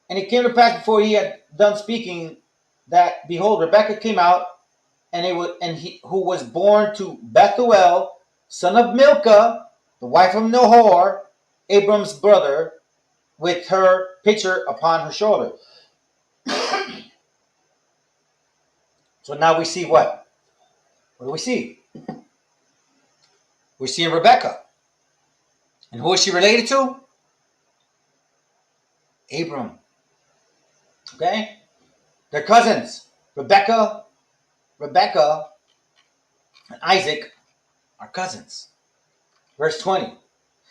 And it came to pass before he had done speaking that, behold, Rebekah came out, who was born to Bethuel, son of Milcah, the wife of Nahor, Abram's brother, with her pitcher upon her shoulder. So now we see what? What do we see? We're seeing Rebekah. And who is she related to? Abram. Okay? They're cousins. Rebekah, and Isaac are cousins. Verse 20.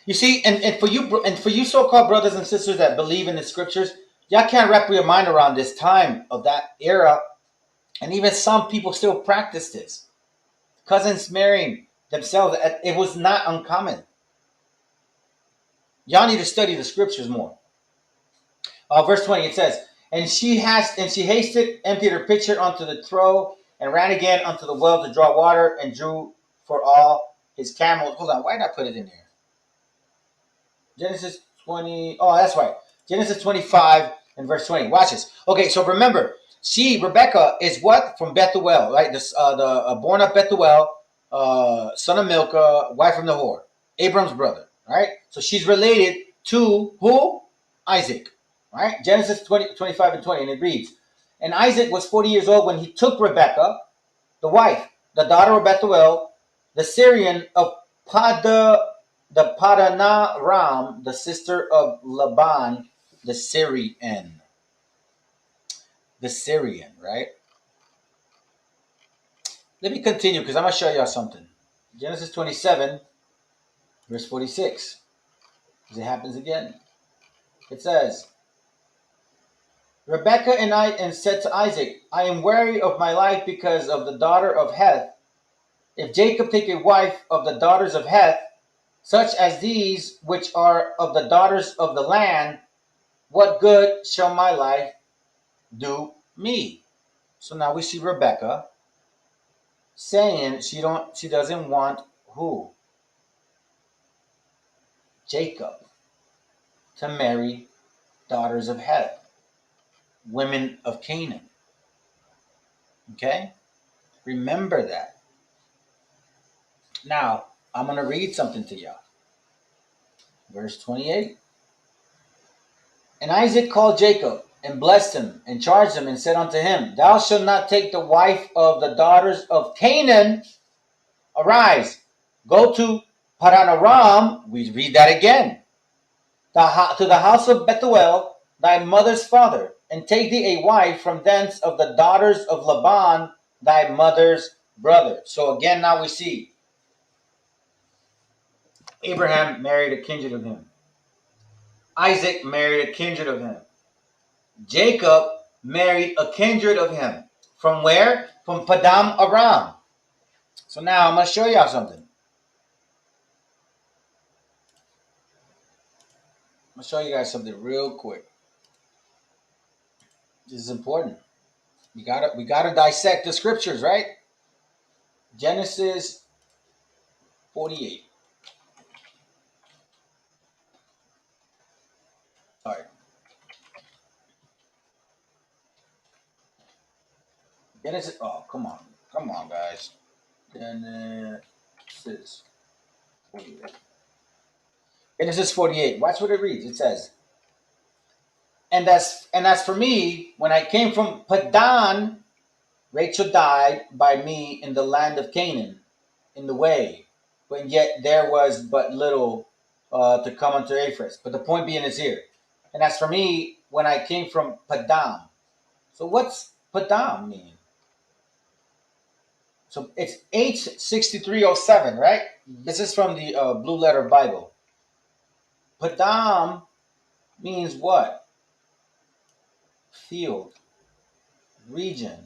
You see, and for you so-called brothers and sisters that believe in the scriptures, y'all can't wrap your mind around this time of that era. And even some people still practice this. Cousins marrying themselves. It was not uncommon. Y'all need to study the scriptures more. Verse 20, it says, And she hasted, emptied her pitcher onto the trough, and ran again unto the well to draw water, and drew for all his camels. Hold on, why did I put it in here? Genesis 20. Oh, that's right. Genesis 25 and verse 20. Watch this. Okay, so remember, Rebekah, is what? From Bethuel, right? Born of Bethuel, son of Milcah, wife of Nahor, Abram's brother, right? So she's related to who? Isaac, right? Genesis 25 and 20, and it reads, And Isaac was 40 years old when he took Rebekah, the wife, the daughter of Bethuel, the Syrian of Padanaram, the sister of Laban, the Syrian. The Syrian, right? Let me continue because I'm going to show y'all something. Genesis 27, verse 46. Because it happens again. It says, Rebekah and said to Isaac, I am weary of my life because of the daughter of Heth. If Jacob take a wife of the daughters of Heth, such as these which are of the daughters of the land, what good shall my life do me? So now we see Rebekah saying she doesn't want who? Jacob to marry daughters of Heth, women of Canaan. Okay? Remember that. Now, I'm going to read something to y'all. Verse 28. And Isaac called Jacob and blessed him and charged him and said unto him, Thou shalt not take the wife of the daughters of Canaan. Arise, go to Padanaram. We read that again. To the house of Bethuel, thy mother's father, and take thee a wife from thence of the daughters of Laban, thy mother's brother. So again, now we see Abraham married a kindred of him. Isaac married a kindred of him. Jacob married a kindred of him. From where? From Padam Aram. So now I'm going to show y'all something. I'm gonna show you guys something real quick. This is important. We gotta dissect the scriptures, right? Genesis 48. Sorry. Genesis. Oh, come on. Come on, guys. Genesis 48. Genesis 48. Watch what it reads. It says, and as for me, when I came from Padan, Rachel died by me in the land of Canaan, in the way, but yet there was but little to come unto Ephraim. But the point being is here. And as for me, when I came from Padam. So what's Padam mean? So it's H6307, right? This is from the Blue Letter Bible. Padam means what? Field, region,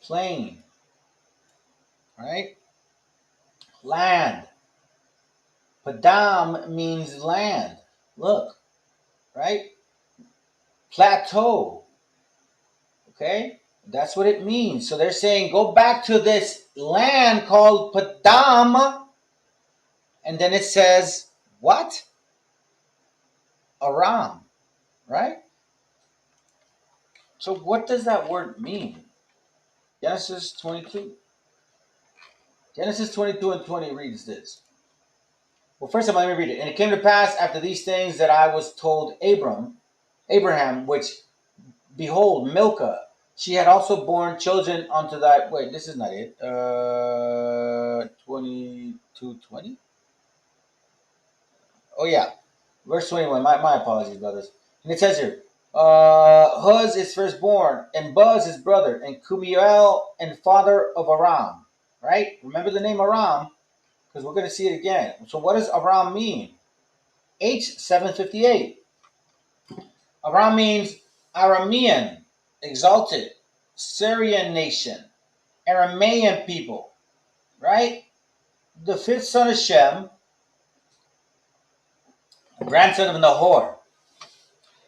plain, right? Land. Padam means land. Look, right? Plateau. Okay? That's what it means. So they're saying go back to this land called Padam. And then it says, what? Aram. Right? So what does that word mean? Genesis 22. Genesis 22 and 20 reads this. Well, first of all, let me read it. And it came to pass after these things that I was told Abraham, which, behold, Milcah, she had also borne children unto thy. Wait, this is not it. 22:20. Oh yeah, verse 21. My apologies, brothers. And it says here, Huz is firstborn, and Buz his brother, and Kumiel and father of Aram. Right? Remember the name Aram, because we're going to see it again. So what does Aram mean? H758. Aram means Aramean, exalted, Syrian nation, Aramaean people, right? The fifth son of Shem, grandson of Nahor.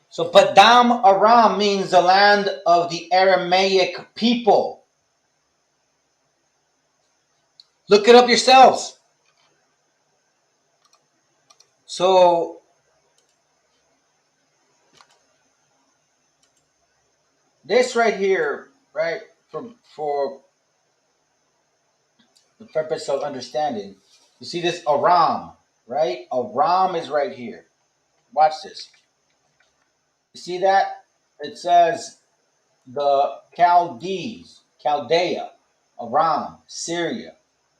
So Padam Aram means the land of the Aramaic people. Look it up yourselves. So this right here, right, for the purpose of understanding, you see this Aram, right? Aram is right here. Watch this. You see that? It says the Chaldees, Chaldea, Aram, Syria,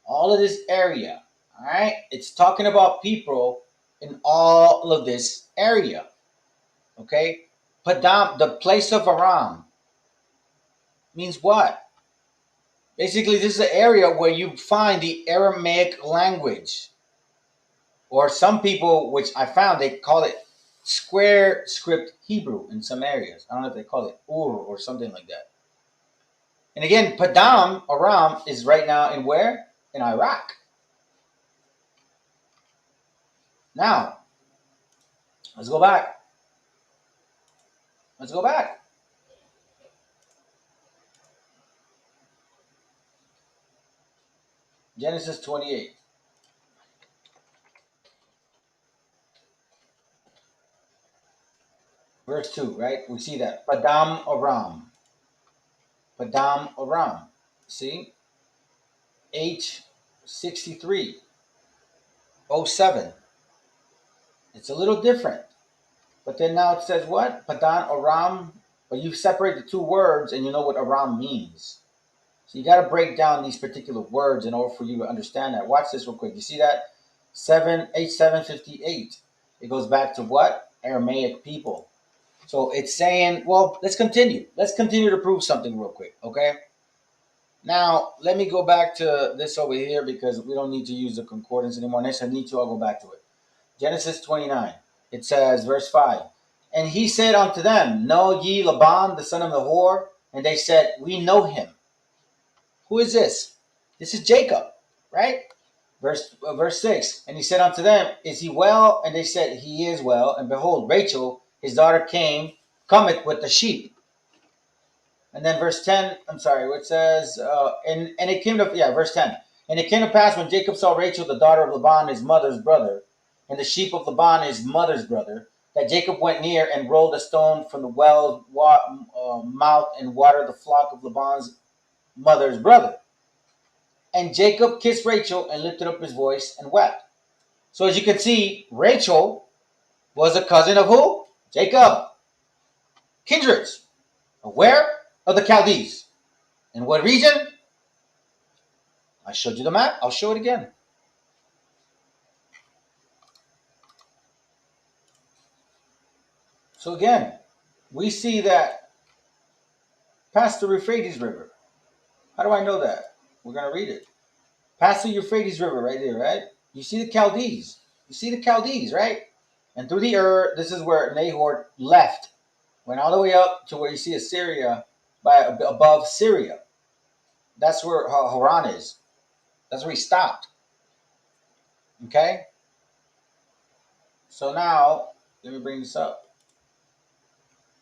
all of this area. All right, it's talking about people in all of this area. Okay, Padam, the place of Aram, means what? Basically, this is an area where you find the Aramaic language, or some people, which I found, they call it square script Hebrew in some areas. I don't know if they call it Ur or something like that. And again, Padam Aram is right now in where? In Iraq. Now, let's go back. Let's go back. Genesis 28. Verse 2, right? We see that. Padam Aram. Padam Aram. See? H6307. It's a little different. But then now it says what? Padan Aram. But you separate the two words and you know what Aram means. So you got to break down these particular words in order for you to understand that. Watch this real quick. You see that? H758. It goes back to what? Aramaic people. So it's saying, well, let's continue. Let's continue to prove something real quick, okay? Now, let me go back to this over here because we don't need to use the concordance anymore. Next I need to, I'll go back to it. Genesis 29. It says, verse 5. And he said unto them, Know ye Laban, the son of Nahor? And they said, We know him. Who is this? This is Jacob, right? Verse 6. And he said unto them, Is he well? And they said, He is well. And behold, Rachel, his daughter, cometh with the sheep. And then verse 10, I'm sorry, which says, and it came to, verse 10. And it came to pass when Jacob saw Rachel, the daughter of Laban, his mother's brother, and the sheep of Laban, his mother's brother, that Jacob went near and rolled a stone from the well's mouth and watered the flock of Laban's mother's brother. And Jacob kissed Rachel and lifted up his voice and wept. So as you can see, Rachel was a cousin of who? Jacob. Kindreds. Where? Of the Chaldees. In what region? I showed you the map. I'll show it again. So again, we see that past the Euphrates River. How do I know that? We're going to read it. Past the Euphrates River right there, right? You see the Chaldees. You see the Chaldees, right? And through the this is where Nahor left. Went all the way up to where you see Assyria, above Syria. That's where Haran is. That's where he stopped. Okay? So now, let me bring this up.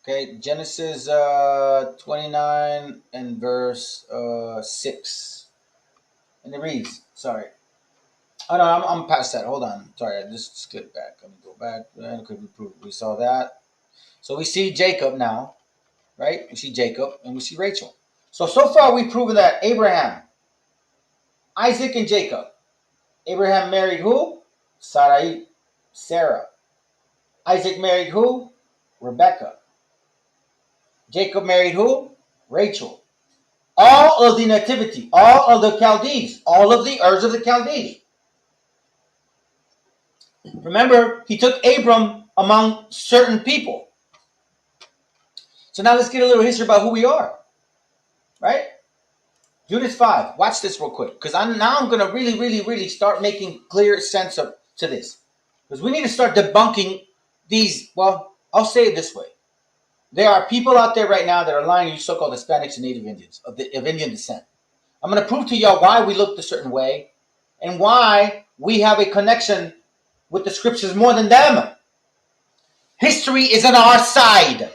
Okay, Genesis 29 and verse 6. And it reads, sorry. Oh no, I'm past that. Hold on. Sorry, I just skipped back. Let me go back. We saw that. So we see Jacob now, right? We see Jacob and we see Rachel. So far we've proven that Abraham, Isaac, and Jacob. Abraham married who? Sarai, Sarah. Isaac married who? Rebecca. Jacob married who? Rachel. All of the nativity, all of the Chaldees, all of the Urs of the Chaldees. Remember, he took Abram among certain people. So now let's get a little history about who we are. Right? Judith 5. Watch this real quick. Because I'm going to really start making clear sense to this. Because we need to start debunking these. Well, I'll say it this way. There are people out there right now that are lying to you so-called Hispanics and Native Indians of Indian descent. I'm going to prove to y'all why we looked a certain way and why we have a connection with the scriptures more than them. History is on our side.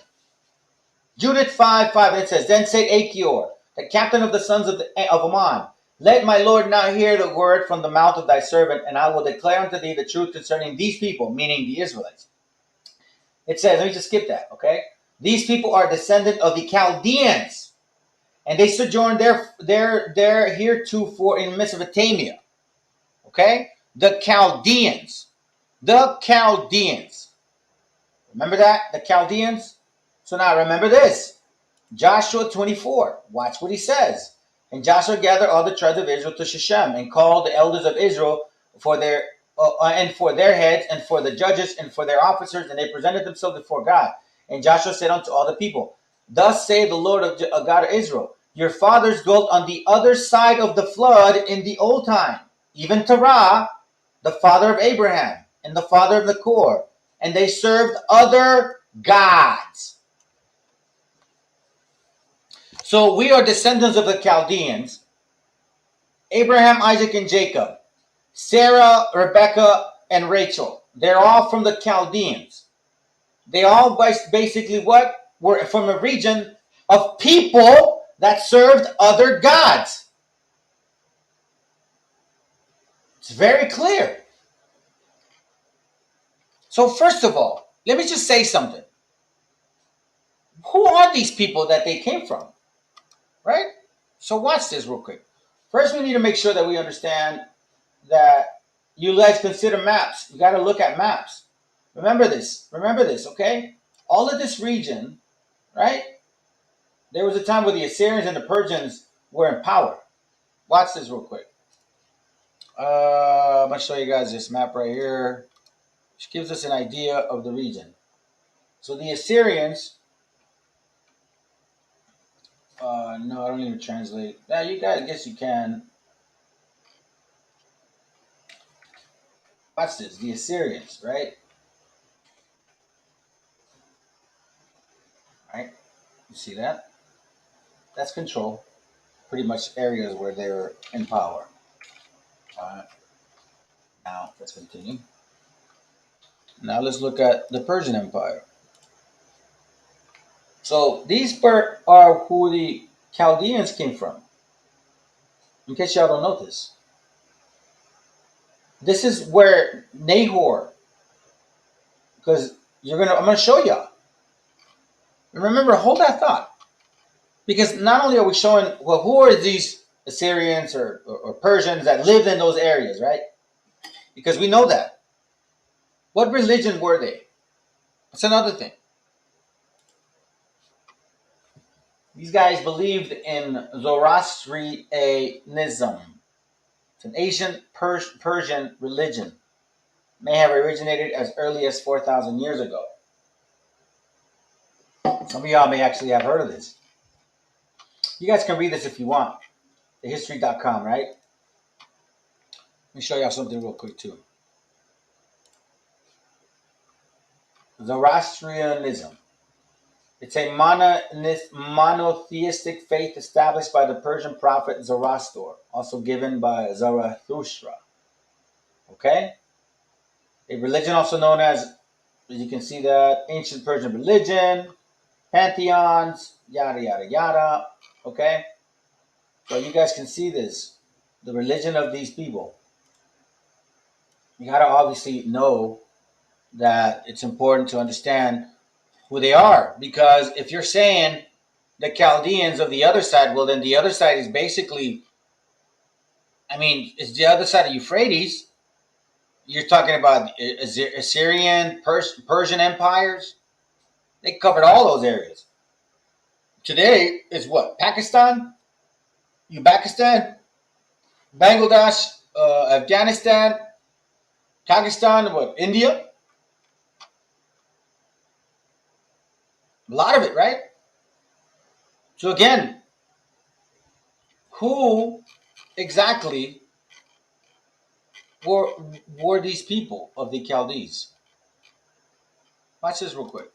Judith 5:5, and it says, Then said Achior, the captain of the sons of Ammon, Let my Lord now hear the word from the mouth of thy servant, and I will declare unto thee the truth concerning these people, meaning the Israelites. It says, let me just skip that, okay? These people are descendant of the Chaldeans, and they sojourned there heretofore in Mesopotamia. Okay? The Chaldeans. The Chaldeans. Remember that? The Chaldeans? So now remember this. Joshua 24. Watch what he says. And Joshua gathered all the tribes of Israel to Shechem and called the elders of Israel for their heads and for the judges and for their officers, and they presented themselves before God. And Joshua said unto all the people, Thus saith the Lord of God of Israel, Your fathers dwelt on the other side of the flood in the old time, even Terah, the father of Abraham, and the father of Nachor, and they served other gods. So we are descendants of the Chaldeans, Abraham, Isaac, and Jacob, Sarah, Rebecca, and Rachel. They're all from the Chaldeans. They all basically what? Were from a region of people that served other gods. It's very clear. So first of all, let me just say something. Who are these people that they came from? Right? So watch this real quick. First, we need to make sure that we understand that you guys consider maps. You got to look at maps. Remember this, okay? All of this region, right? There was a time where the Assyrians and the Persians were in power. Watch this real quick. I'm going to show you guys this map right here, which gives us an idea of the region. So the Assyrians, no, I don't need to translate. Now, you guys, I guess you can. Watch this, the Assyrians, right? Right? You see that? That's control. Pretty much areas where they're in power. Now, let's continue. Now let's look at the Persian Empire. So these are who the Chaldeans came from. In case y'all don't know this. This is where Nahor, because I'm gonna show y'all. And remember, hold that thought. Because not only are we showing, well, who are these Assyrians or Persians that lived in those areas, right? Because we know that. What religion were they? That's another thing. These guys believed in Zoroastrianism. It's an ancient Persian religion. May have originated as early as 4,000 years ago. Some of y'all may actually have heard of this. You guys can read this if you want. Thehistory.com, right? Let me show y'all something real quick too. Zoroastrianism. It's a monotheistic faith established by the Persian prophet Zoroaster, also given by Zarathustra. Okay? A religion also known as you can see that, ancient Persian religion, pantheons, yada, yada, yada. Okay? So you guys can see this, the religion of these people. You got to obviously know that it's important to understand who they are. Because if you're saying the Chaldeans of the other side, well, then the other side is basically, it's the other side of Euphrates. You're talking about Assyrian, Persian empires. They covered all those areas. Today is what? Pakistan, Uzbekistan, Bangladesh, Afghanistan, Pakistan, what? India? A lot of it, right? So again, who exactly were these people of the Chaldees? Watch this real quick.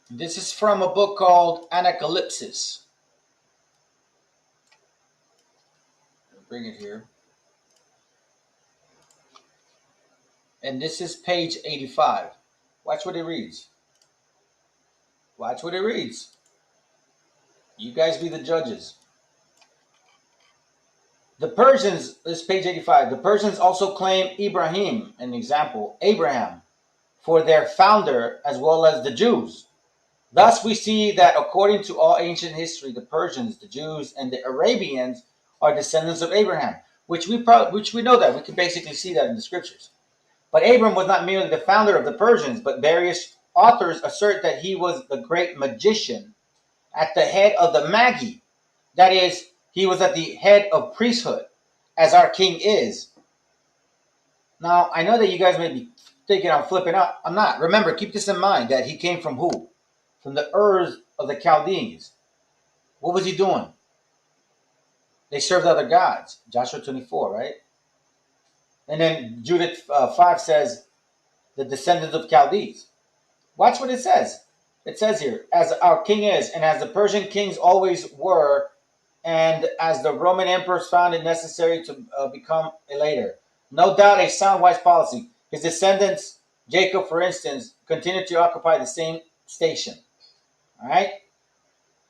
This is from a book called Anacalypsis. Bring it here. And this is page 85. Watch what it reads. Watch what it reads. You guys be the judges. The Persians, this is page 85. The Persians also claim Ibrahim, an example, Abraham, for their founder, as well as the Jews. Thus we see that according to all ancient history, the Persians, the Jews, and the Arabians are descendants of Abraham, which we know that. We can basically see that in the scriptures. But Abram was not merely the founder of the Persians, but various authors assert that he was the great magician at the head of the Magi. That is, he was at the head of priesthood, as our king is. Now, I know that you guys may be thinking I'm flipping out. I'm not. Remember, keep this in mind, that he came from who? From the Urs of the Chaldeans. What was he doing? They served other gods. Joshua 24, right? And then Judith 5 says, the descendants of Chaldees. Watch what it says. It says here, as our king is, and as the Persian kings always were, and as the Roman emperors found it necessary to become a later. No doubt a sound, wise policy. His descendants, Jacob, for instance, continued to occupy the same station. All right?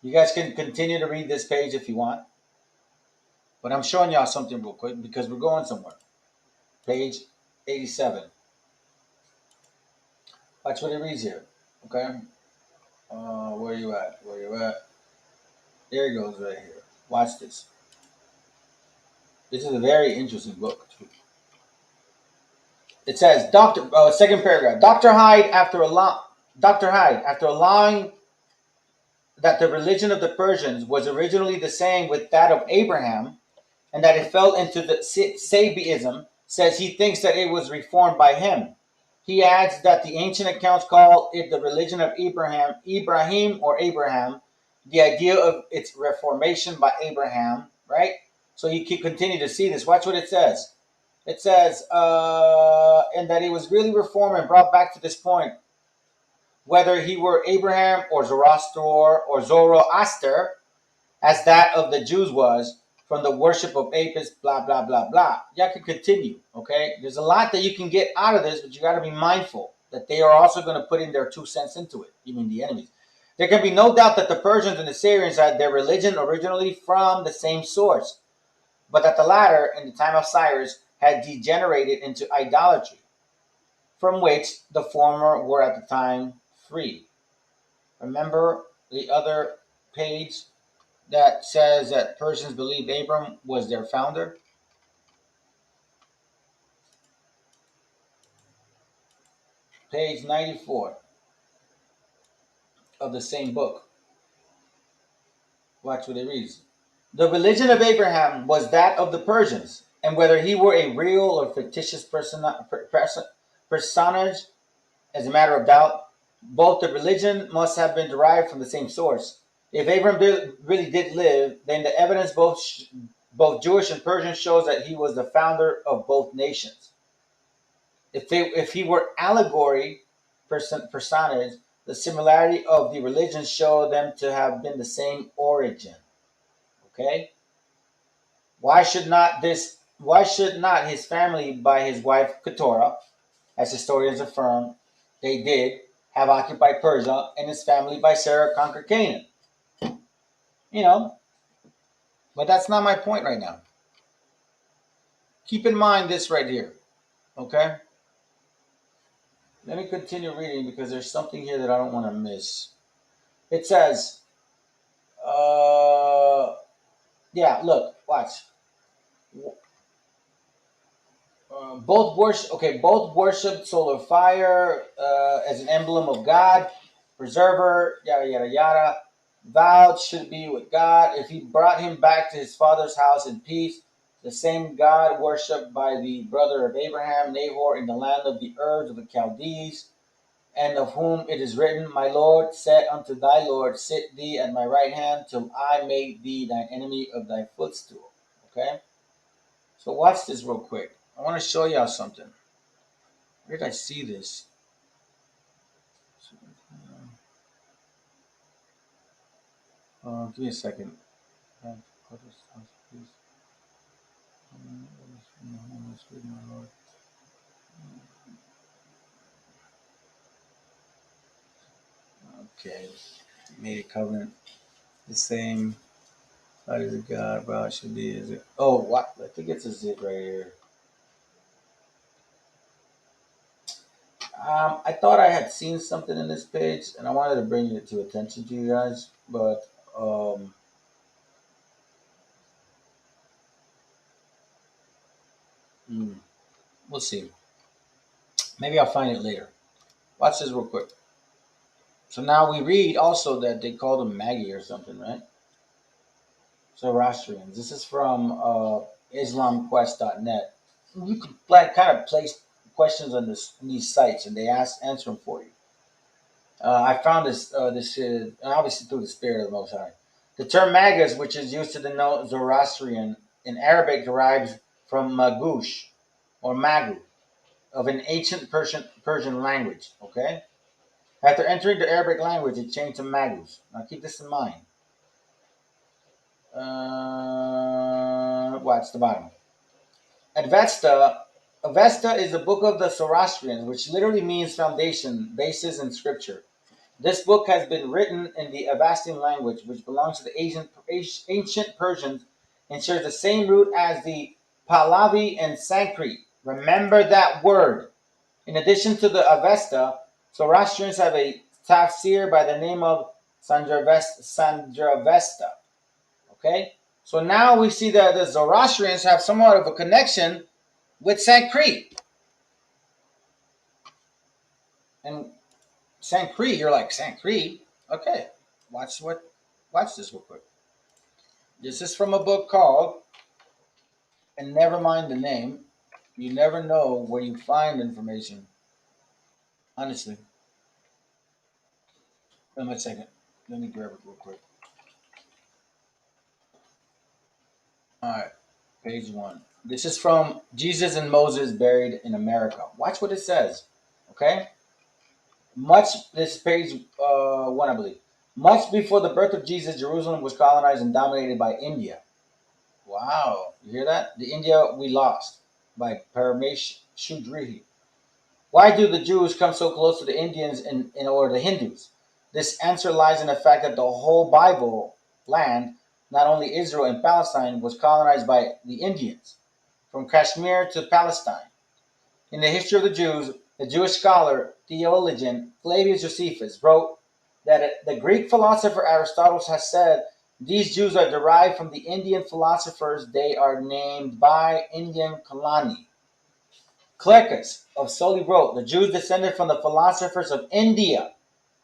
You guys can continue to read this page if you want. But I'm showing y'all something real quick because we're going somewhere. Page 87. Watch what it reads here. Okay? Where you at? Where you at? There it goes right here. Watch this. This is a very interesting book, too. It says, second paragraph. Dr. Hyde, after allowing that the religion of the Persians was originally the same with that of Abraham, and that it fell into the Sabiism, says he thinks that it was reformed by him. He adds that the ancient accounts call it the religion of Ibrahim or Abraham, the idea of its reformation by Abraham, right? So you can continue to see this. Watch what it says. It says, and that he was really reformed and brought back to this point, whether he were Abraham or Zoroaster or Zoroaster, as that of the Jews was, from the worship of Apis, blah, blah, blah, blah. Y'all can continue, okay? There's a lot that you can get out of this, but you got to be mindful that they are also going to put in their 2 cents into it, even the enemies. There can be no doubt that the Persians and the Syrians had their religion originally from the same source, but that the latter, in the time of Cyrus, had degenerated into idolatry, from which the former were at the time free. Remember the other page that says that Persians believed Abram was their founder? Page 94 of the same book. Watch what it reads. The religion of Abraham was that of the Persians, and whether he were a real or fictitious personage as a matter of doubt, both the religion must have been derived from the same source. If Abraham really did live, then the evidence both Jewish and Persian shows that he was the founder of both nations. If he were allegory personage, the similarity of the religions show them to have been the same origin. Okay? Why should not his family by his wife Keturah, as historians affirm they did, have occupied Persia, and his family by Sarah conquered Canaan? You know, but that's not my point right now. Keep in mind this right here. Okay? Let me continue reading because there's something here that I don't want to miss. It says, yeah, look, watch. Both worshipped solar fire as an emblem of God, preserver, yada yada yada. Vowed should be with God if he brought him back to his father's house in peace. The same God worshipped by the brother of Abraham, Nahor, in the land of the Urs of the Chaldees, and of whom it is written, My Lord said unto thy Lord, Sit thee at my right hand till I make thee thine enemy of thy footstool. Okay? So watch this real quick. I want to show y'all something. Where did I see this? Give me a second. Okay. Made a covenant. The same. How does it God about should be? Is it? Oh, what? I think it's a zip right here. I thought I had seen something in this page, and I wanted to bring it to attention to you guys, but we'll see. Maybe I'll find it later. Watch this real quick. So now we read also that they called them Maggie or something, right? Zoroastrians. This is from IslamQuest.net. You can kind of place questions on these sites, and they answer them for you. I found this obviously through the spirit of the Most High. The term Magus, which is used to denote Zoroastrian in Arabic, derives from Magush or Magu of an ancient Persian language. Okay. After entering the Arabic language, it changed to Magus. Now keep this in mind. Watch the bottom. Avesta is the book of the Zoroastrians, which literally means foundation, basis in scripture. This book has been written in the Avestan language, which belongs to the ancient Persians and shares the same root as the Pahlavi and Sanskrit. Remember that word. In addition to the Avesta, Zoroastrians have a tafsir by the name of Sandravesta. Okay? So now we see that the Zoroastrians have somewhat of a connection with Sanskrit. And Sanskrit, you're like, Sanskrit? Okay. Watch this real quick. This is from a book called, and never mind the name, you never know where you find information. Honestly. Wait a second. Let me grab it real quick. Alright. Page 1. This is from Jesus and Moses Buried in America. Watch what it says. Okay? This page 1, I believe. Much before the birth of Jesus, Jerusalem was colonized and dominated by India. Wow, you hear that? The India we lost by Paramesh Shudrihi. Why do the Jews come so close to the Indians or the Hindus? This answer lies in the fact that the whole Bible land, not only Israel and Palestine, was colonized by the Indians, from Kashmir to Palestine. In the history of the Jews, the Jewish scholar, theologian Flavius Josephus wrote that the Greek philosopher Aristotle has said these Jews are derived from the Indian philosophers. They are named by Indian colony. Clercus of Soli wrote, the Jews descended from the philosophers of India.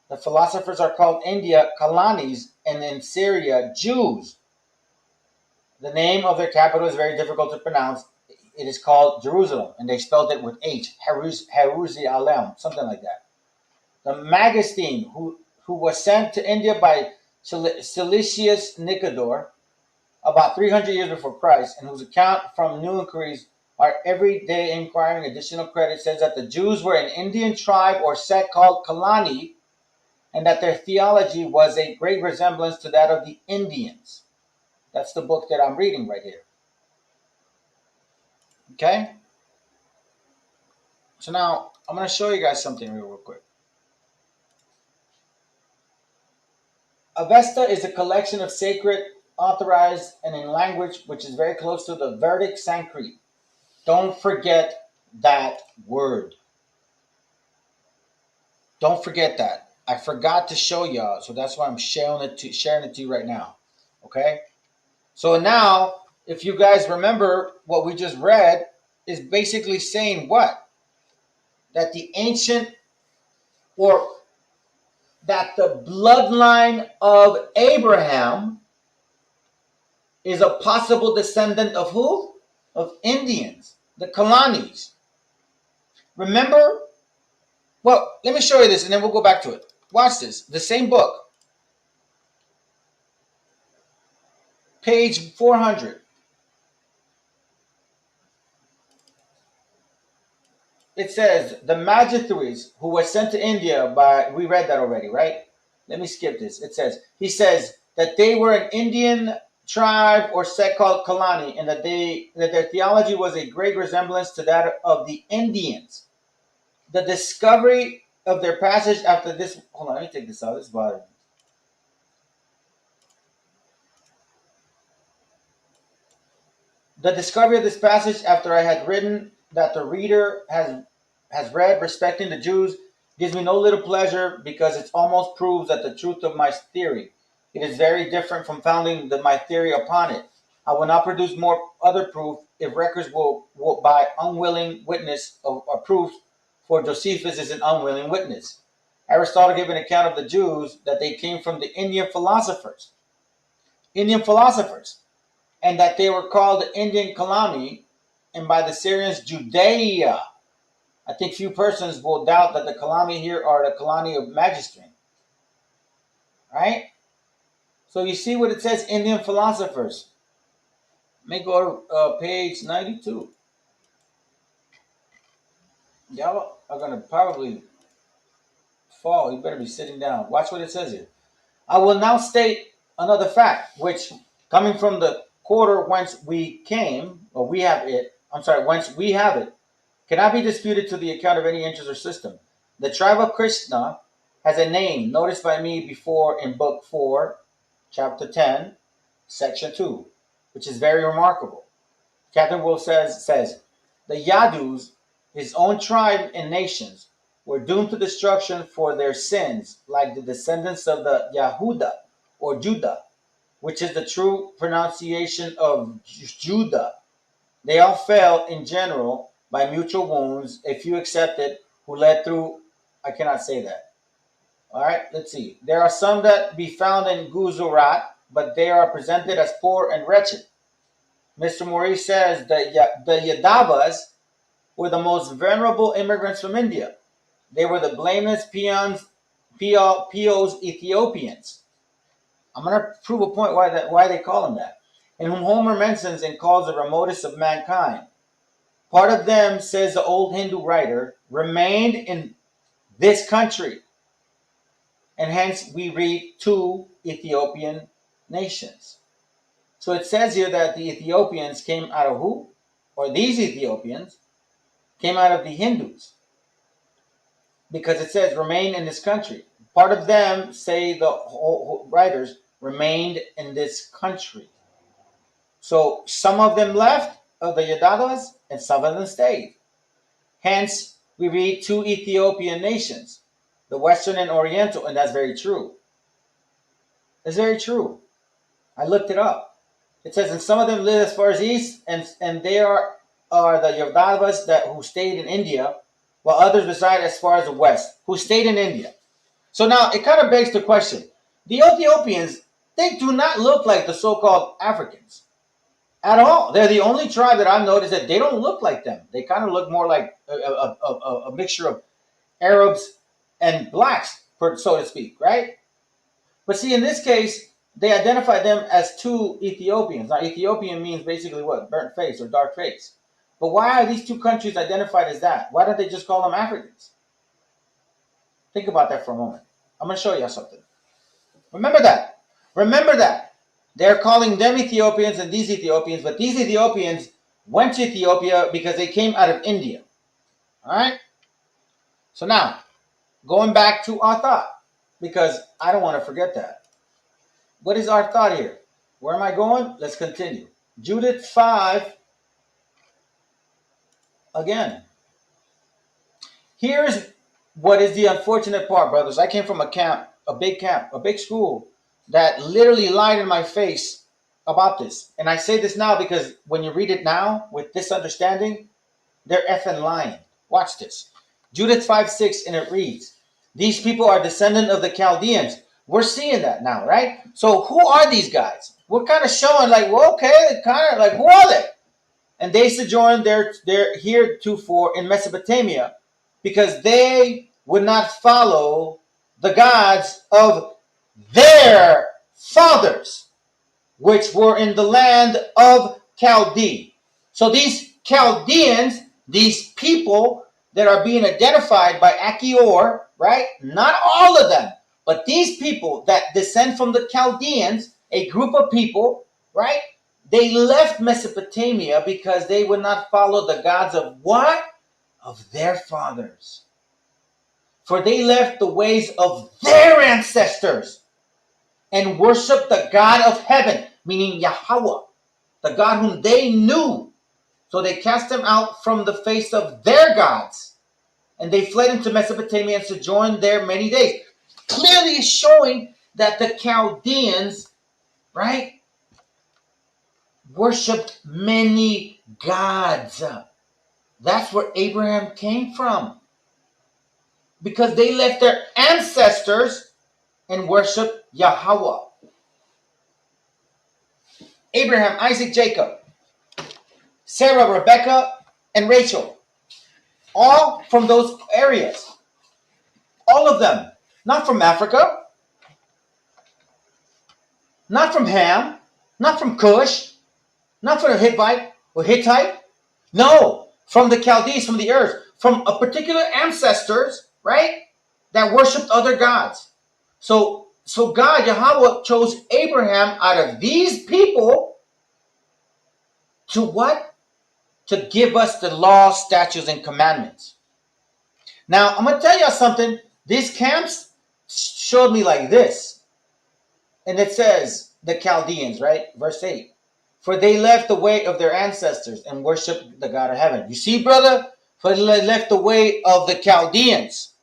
The philosophers are called India Kalanis, and in Syria, Jews. The name of their capital is very difficult to pronounce. It is called Jerusalem, and they spelled it with H, Jerusalem, something like that. The Magistine, who was sent to India by Silicius Nicodor about 300 years before Christ, and whose account from new inquiries are every day inquiring additional credit, says that the Jews were an Indian tribe or sect called Kalani, and that their theology was a great resemblance to that of the Indians. That's the book that I'm reading right here. Okay? So now I'm going to show you guys something real quick. Avesta is a collection of sacred, authorized, and in language which is very close to the Vedic Sanskrit. Don't forget that word. Don't forget that. I forgot to show y'all, so that's why I'm sharing it to you right now. Okay? So now, if you guys remember what we just read, is basically saying what? That the ancient, or that the bloodline of Abraham is a possible descendant of who? Of Indians, the Kalanis. Remember? Well, let me show you this and then we'll go back to it. Watch this. The same book. Page 400. It says, the Magistrates who were sent to India by, we read that already, right? Let me skip this. It says, he says that they were an Indian tribe or sect called Kalani, and that their theology was a great resemblance to that of the Indians. The discovery of their passage after this, hold on, let me take this out. This is bothering me. The discovery of this passage after I had written that the reader has read respecting the Jews gives me no little pleasure, because it almost proves that the truth of my theory. It is very different from founding my theory upon it. I will not produce more other proof if records will by unwilling witness or proof, for Josephus is an unwilling witness. Aristotle gave an account of the Jews that they came from the Indian philosophers. And that they were called the Indian Kalani, and by the Syrians Judea. I think few persons will doubt that the Kalani here are the Kalani of Magistrate. Right? So you see what it says, Indian philosophers. Let me go to page 92. Y'all are going to probably fall. You better be sitting down. Watch what it says here. I will now state another fact, which, coming from the quarter whence we came, or we have it, whence we have it, cannot be disputed to the account of any interest or system. The tribe of Krishna has a name noticed by me before in Book 4, Chapter 10, Section 2, which is very remarkable. Captain Wolf says, the Yadus, his own tribe and nations, were doomed to destruction for their sins, like the descendants of the Yahuda, or Judah, which is the true pronunciation of Judah. They all fell in general by mutual wounds, a few excepted, who led through, I cannot say that. All right, let's see. There are some that be found in Gujarat, but they are presented as poor and wretched. Mr. Maurice says that the Yadavas were the most venerable immigrants from India. They were the blameless Pios Ethiopians. I'm going to prove a point why they call them that. In whom Homer mentions and calls the remotest of mankind. Part of them, says the old Hindu writer, remained in this country. And hence we read two Ethiopian nations. So it says here that the Ethiopians came out of who? Or these Ethiopians came out of the Hindus. Because it says remain in this country. Part of them, say the writers, remained in this country. So some of them left of the Yadavas and some of them stayed. Hence, we read two Ethiopian nations, the Western and Oriental, and that's very true. It's very true. I looked it up. It says, and some of them live as far as east, and they are the Yadavas who stayed in India, while others reside as far as the west, who stayed in India. So now it kind of begs the question: the Ethiopians, they do not look like the so-called Africans at all. They're the only tribe that I've noticed that they don't look like them. They kind of look more like a mixture of Arabs and blacks, so to speak, right? But see, in this case, they identify them as two Ethiopians. Now, Ethiopian means basically what? Burnt face or dark face. But why are these two countries identified as that? Why don't they just call them Africans? Think about that for a moment. I'm going to show you something. Remember that. Remember that. They're calling them Ethiopians and these Ethiopians, but these Ethiopians went to Ethiopia because they came out of India. All right? So now, going back to our thought, because I don't want to forget that. What is our thought here? Where am I going? Let's continue. Judith 5, again. Here's what is the unfortunate part, brothers. I came from a camp, a big school that literally lied in my face about this. And I say this now because when you read it now with this understanding, they're effing lying. Watch this. Judith 5:6, and it reads, these people are descendant of the Chaldeans. We're seeing that now, right? So who are these guys? We're kind of showing like, well, okay, kind of like, who are they? And they sojourned there heretofore in Mesopotamia because they would not follow the gods of their fathers, which were in the land of Chaldee. So these Chaldeans, these people that are being identified by Achior, right? Not all of them, but these people that descend from the Chaldeans, a group of people, right? They left Mesopotamia because they would not follow the gods of what? Of their fathers. For they left the ways of their ancestors and worshiped the God of heaven, meaning Yahweh, the God whom they knew. So they cast them out from the face of their gods, and they fled into Mesopotamia and sojourned there many days. Clearly showing that the Chaldeans, right, worshipped many gods. That's where Abraham came from. Because they left their ancestors and worshiped Yahweh. Abraham, Isaac, Jacob, Sarah, Rebecca, and Rachel. All from those areas. All of them. Not from Africa. Not from Ham. Not from Cush. Not from the Hittite. No. From the Chaldees, from the earth. From a particular ancestors, right? That worshipped other gods. So God, Yahweh, chose Abraham out of these people to what? To give us the law, statutes, and commandments. Now, I'm going to tell you something. These camps showed me like this. And it says, the Chaldeans, right? Verse 8. For they left the way of their ancestors and worshiped the God of heaven. You see, brother? For they left the way of the Chaldeans.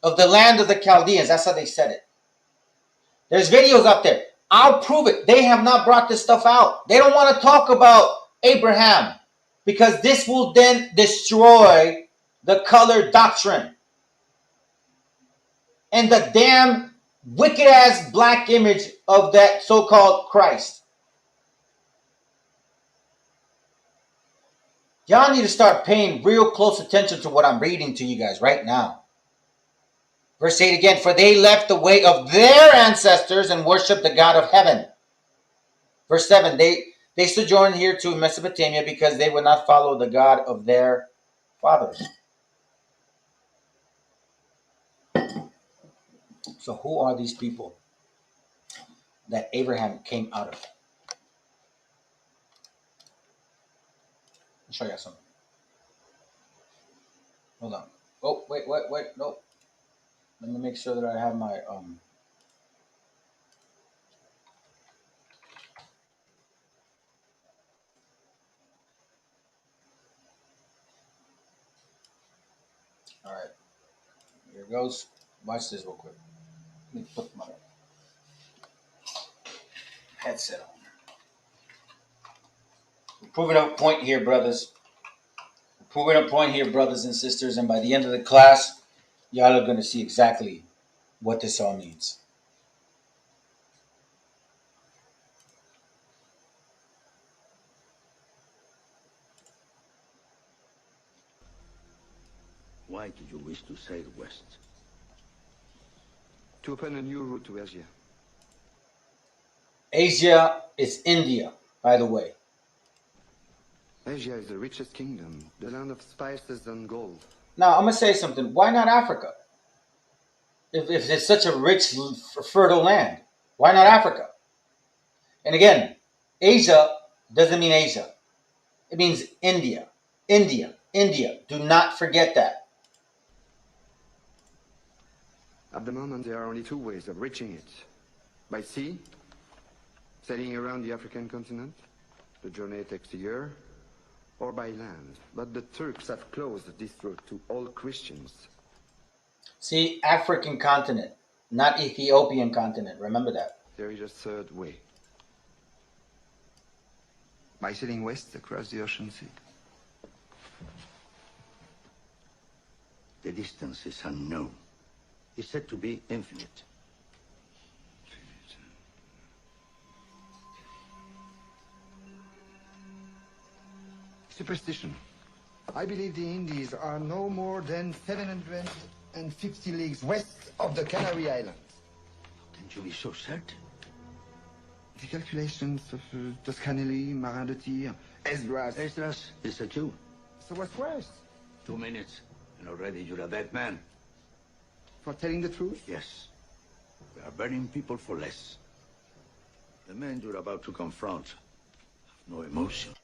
Of the land of the Chaldeans. That's how they said it. There's videos up there. I'll prove it. They have not brought this stuff out. They don't want to talk about Abraham because this will then destroy the color doctrine and the damn wicked ass black image of that so-called Christ. Y'all need to start paying real close attention to what I'm reading to you guys right now. Verse 8 again, for they left the way of their ancestors and worshiped the God of heaven. Verse 7, they sojourned here to Mesopotamia because they would not follow the God of their fathers. So who are these people that Abraham came out of? I'll show you something. Hold on. Oh, wait, nope. Let me make sure that I have my all right. Here it goes. Watch this real quick. Let me put my headset on. We're proving a point here, brothers. We're proving a point here, brothers and sisters, and by the end of the class, y'all are gonna see exactly what this all means. Why did you wish to sail west? To open a new route to Asia. Asia is India, by the way. Asia is the richest kingdom, the land of spices and gold. Now, I'm gonna say something. Why not Africa? If it's such a rich, fertile land, why not Africa? And again, Asia doesn't mean Asia. It means India. India. India. Do not forget that. At the moment, there are only two ways of reaching it. By sea, sailing around the African continent. The journey takes a year. Or by land. But the Turks have closed this route to all Christians. See, African continent, not Ethiopian continent. Remember that. There is a third way. By sailing west across the ocean sea. The distance is unknown. It's said to be infinite. Superstition. I believe the Indies are no more than 750 leagues west of the Canary Islands. How can you be so certain? The calculations of Toscanelli, Marin de Tir, Esdras. Esdras is a Jew. So what's worse? 2 minutes, and already you're a dead man. For telling the truth? Yes. We are burning people for less. The men you're about to confront have no emotion.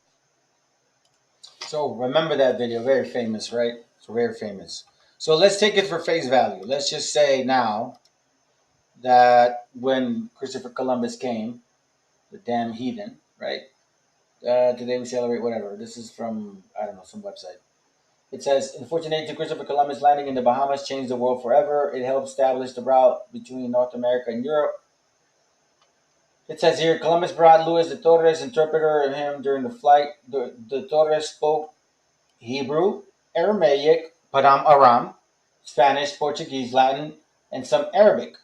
So remember that video. Very famous, right? It's very famous. So let's take it for face value. Let's just say now that when Christopher Columbus came, the damn heathen, right? Today we celebrate whatever. This is from, I don't know, some website. It says, in 1482, Christopher Columbus landing in the Bahamas changed the world forever. It helped establish the route between North America and Europe. It says here, Columbus brought Luis de Torres, interpreter of him during the flight. De Torres spoke Hebrew, Aramaic, Padam Aram, Spanish, Portuguese, Latin, and some Arabic,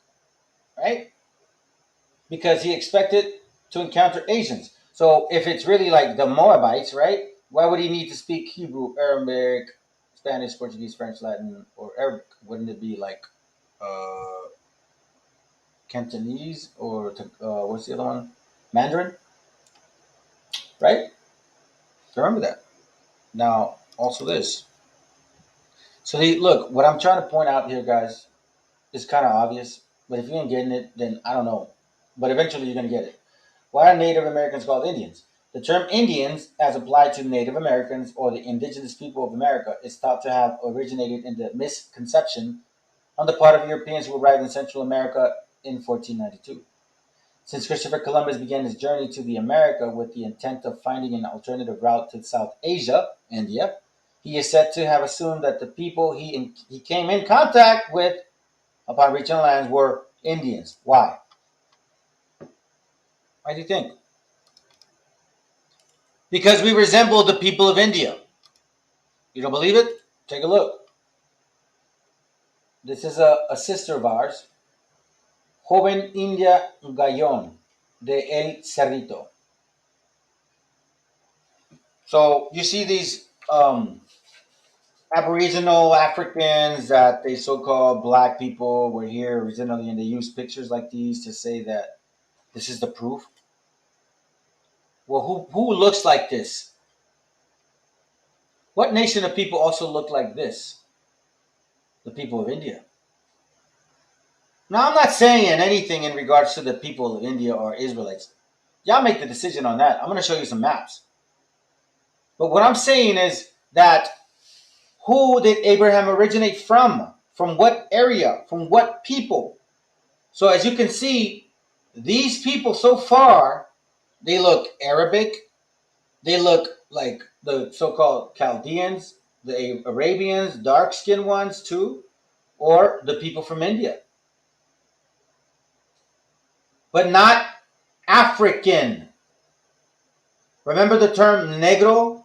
right? Because he expected to encounter Asians. So if it's really like the Moabites, right? Why would he need to speak Hebrew, Aramaic, Spanish, Portuguese, French, Latin, or Arabic? Wouldn't it be like Cantonese or what's the other one? Mandarin, right? Remember that. Now, also this. So look, what I'm trying to point out here, guys, is kind of obvious. But if you ain't getting it, then I don't know. But eventually you're going to get it. Why are Native Americans called Indians? The term Indians, as applied to Native Americans or the indigenous people of America, is thought to have originated in the misconception on the part of Europeans who arrived in Central America in 1492. Since Christopher Columbus began his journey to the America with the intent of finding an alternative route to South Asia, India, he is said to have assumed that the people he came in contact with upon reaching the lands were Indians. Why? Why do you think? Because we resemble the people of India. You don't believe it? Take a look. This is a sister of ours, Joven India Gallón de El Cerrito. So you see these Aboriginal Africans that they so-called black people were here originally, and they use pictures like these to say that this is the proof. Well, who looks like this? What nation of people also look like this? The people of India. Now, I'm not saying anything in regards to the people of India or Israelites. Y'all make the decision on that. I'm going to show you some maps. But what I'm saying is that who did Abraham originate from? From what area? From what people? So as you can see, these people so far, they look Arabic. They look like the so-called Chaldeans, the Arabians, dark-skinned ones too, or the people from India. But not African. Remember the term negro?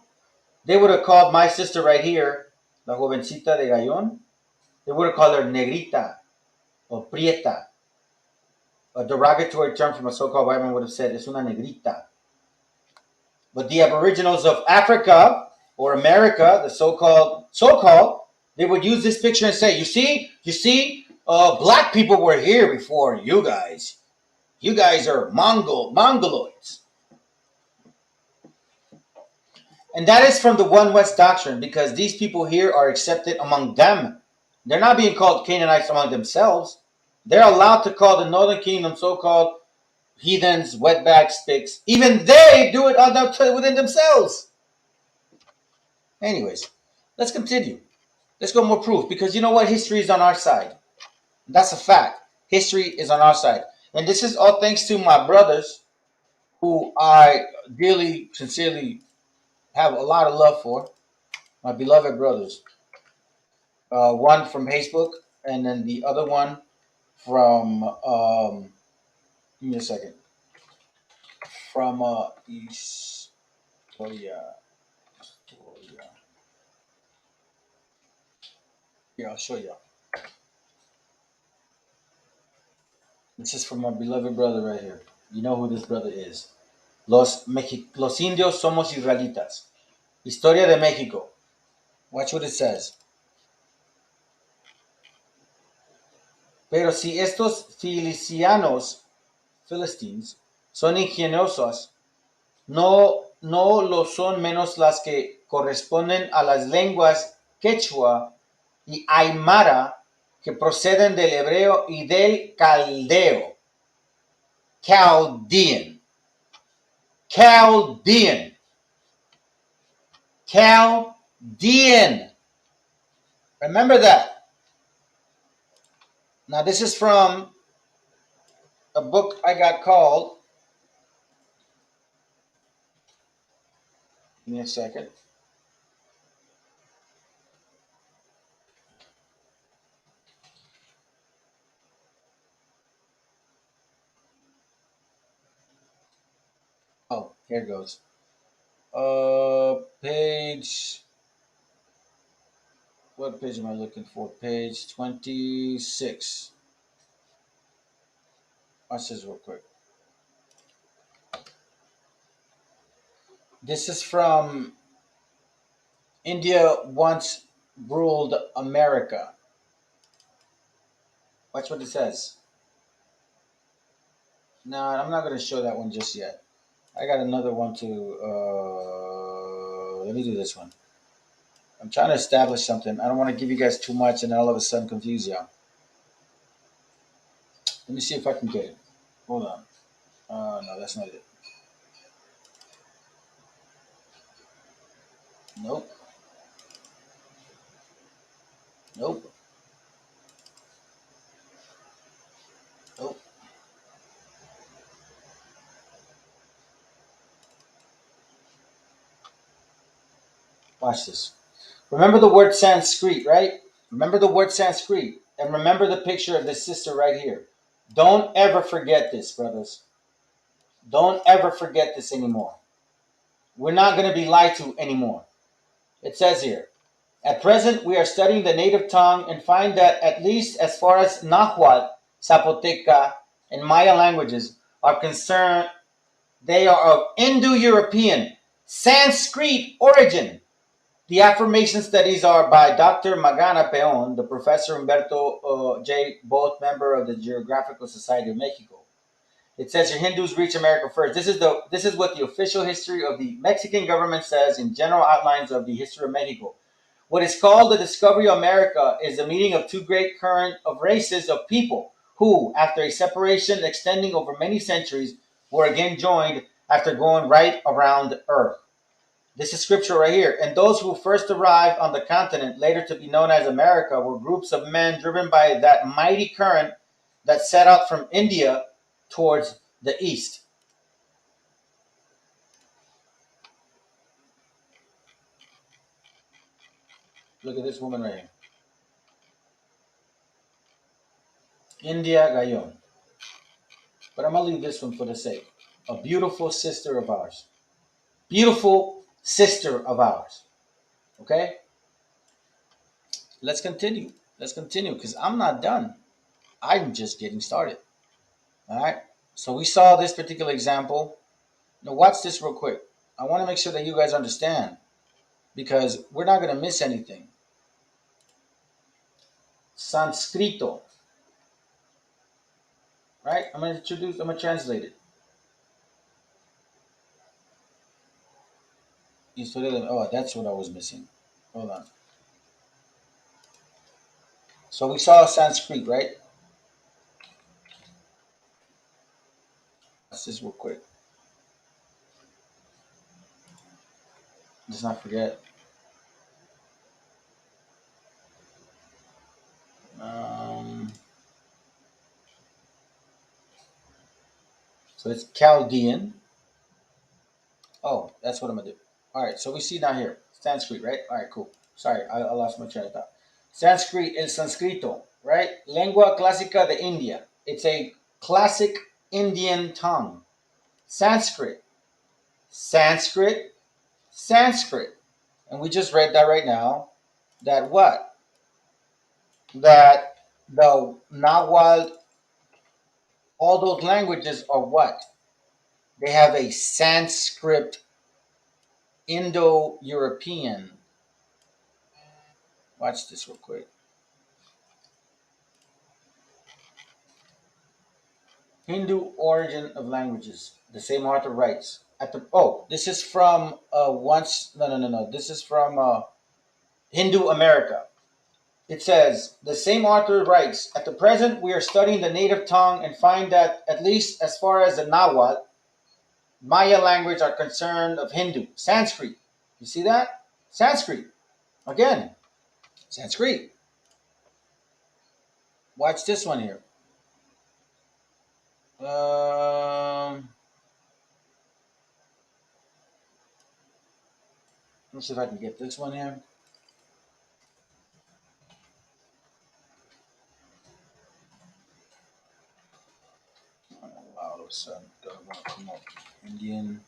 They would have called my sister right here, la jovencita de Gallon, they would have called her negrita or prieta. A derogatory term from a so-called white man would have said, es una negrita. But the aboriginals of Africa or America, the so-called, they would use this picture and say, you see, black people were here before you guys. You guys are Mongoloids. And that is from the One West doctrine, because these people here are accepted among them. They're not being called Canaanites among themselves. They're allowed to call the Northern Kingdom so-called heathens, wetback sticks. Even they do it within themselves. Anyways, let's continue. Let's go more proof, because you know what? History is on our side. That's a fact. History is on our side. And this is all thanks to my brothers, who I dearly, sincerely have a lot of love for. My beloved brothers. One from Facebook, and then the other one from, give me a second, from Historia. Here, I'll show you. This is from my beloved brother right here. You know who this brother is. Los indios somos israelitas. Historia de México. Watch what it says. Pero si estos Philistines, son ingeniosos, no lo son menos las que corresponden a las lenguas quechua y aymara que proceden del hebreo y del caldeo. Chaldean. Remember that. Now this is from a book I got called, give me a second. Oh, here it goes. Page. What page am I looking for? Page 26. Watch this real quick. This is from India Once Ruled America. Watch what it says. No, I'm not going to show that one just yet. I got another one to. Let me do this one. I'm trying to establish something. I don't want to give you guys too much and all of a sudden confuse y'all. Let me see if I can get it. Hold on. No, that's not it. Nope. Nope. Nope. Watch this. Remember the word Sanskrit, right? Remember the word Sanskrit. And remember the picture of this sister right here. Don't ever forget this, brothers. Don't ever forget this anymore. We're not going to be lied to anymore. It says here, at present we are studying the native tongue and find that at least as far as Nahuatl, Zapoteca, and Maya languages are concerned, they are of Indo-European, Sanskrit origin. The affirmation studies are by Dr. Magana Peon, the Professor Humberto J., both member of the Geographical Society of Mexico. It says your Hindus reach America first. This is what the official history of the Mexican government says in general outlines of the history of Mexico. What is called the discovery of America is the meeting of two great current of races of people who, after a separation extending over many centuries, were again joined after going right around the earth. This is scripture right here. And those who first arrived on the continent, later to be known as America, were groups of men driven by that mighty current that set out from India towards the east. Look at this woman right here. India Gayon. But I'm going to leave this one for the sake. A beautiful sister of ours. Beautiful sister of ours. Okay? Let's continue. Let's continue because I'm not done. I'm just getting started. All right? So we saw this particular example. Now watch this real quick. I want to make sure that you guys understand because we're not going to miss anything. Sanskrito. Right? I'm going to translate it. Oh, that's what I was missing. Hold on. So we saw Sanskrit, right? Let's just real quick. Let's not forget. So it's Chaldean. Oh, that's what I'm going to do. All right, so we see down here. Sanskrit, right? All right, cool. Sorry, I lost my train of thought. Sanskrit, el Sanskrito, right? Lengua clásica de India. It's a classic Indian tongue. Sanskrit. Sanskrit. Sanskrit. And we just read that right now. That what? That the Nahuatl, all those languages are what? They have a Sanskrit Indo-European. Watch this real quick. Hindu origin of languages. The same author writes at the. Oh, this is from once. No. This is from Hindu America. It says the same author writes. At the present, we are studying the native tongue and find that at least as far as the Nahuatl, Maya language are concerned of Hindu, Sanskrit. You see that? Sanskrit. Again, Sanskrit. Watch this one here. Let's see if I can get this one here. All of a sudden, doesn't want to come up. Indian.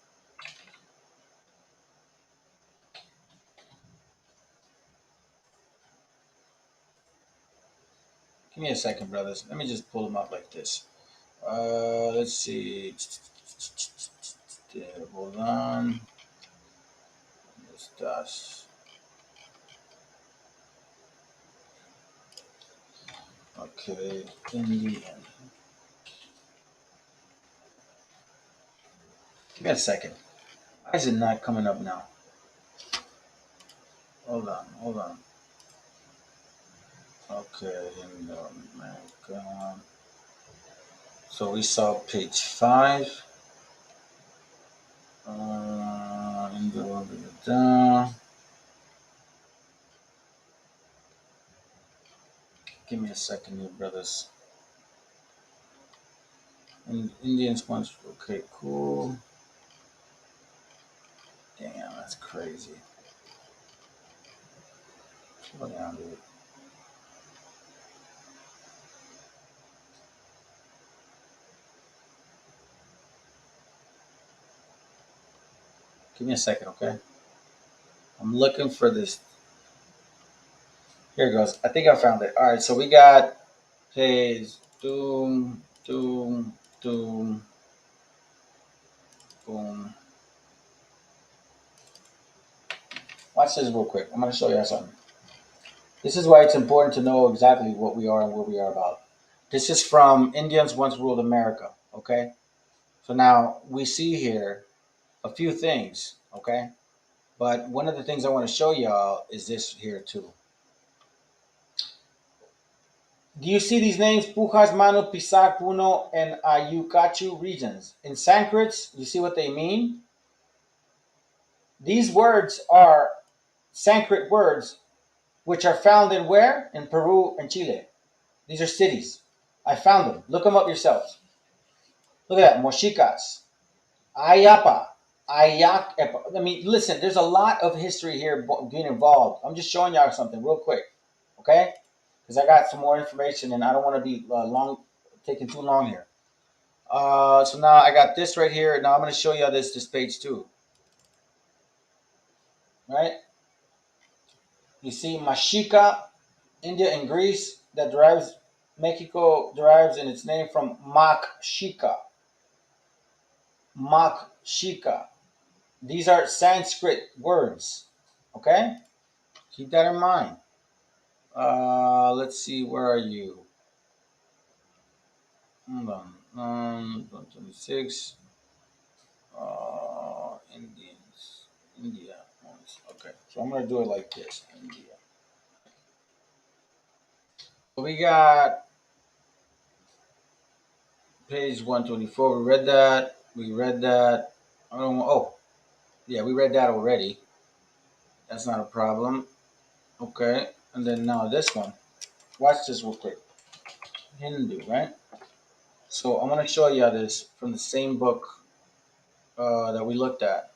Give me a second, brothers. Let me just pull them up like this. Let's see. Hold on. Estas. Okay, Indian. Give me a second. Why is it not coming up now? Hold on. Okay, America. So we saw page 5. Give me a second here, brothers. And Indians once. Okay, cool. Damn, that's crazy. Slow down, dude. Give me a second, okay? I'm looking for this. Here it goes. I think I found it. All right, so we got page doom, boom. Watch this real quick. I'm going to show you something. This is why it's important to know exactly what we are and what we are about. This is from Indians Once Ruled America, okay? So now we see here a few things, okay? But one of the things I want to show y'all is this here too. Do you see these names? Pujas, Manu, Pisac, Puno, and Ayukachu regions. In Sanskrit, you see what they mean? These words are Sanskrit words which are found in where? In Peru and Chile. These are cities. I found them. Look them up yourselves. Look at that. Mochicas, Ayapa, Ayak. I mean, listen, there's a lot of history here being involved. I'm just showing y'all something real quick, okay? Because I got some more information and I don't want to be taking too long here. So now I got this right here. Now I'm going to show you this page too. Right? You see Mashika, India and Greece, that derives, Mexico derives in its name from Makshika. Makshika. These are Sanskrit words. Okay? Keep that in mind. Let's see, where are you? Hold on. 26. Indians. India. Okay. So I'm going to do it like this. India. So we got page 124. We read that. I don't know. Oh, yeah, we read that already. That's not a problem. Okay. And then now this one. Watch this real quick. Hindu, right? So I'm going to show you this from the same book that we looked at.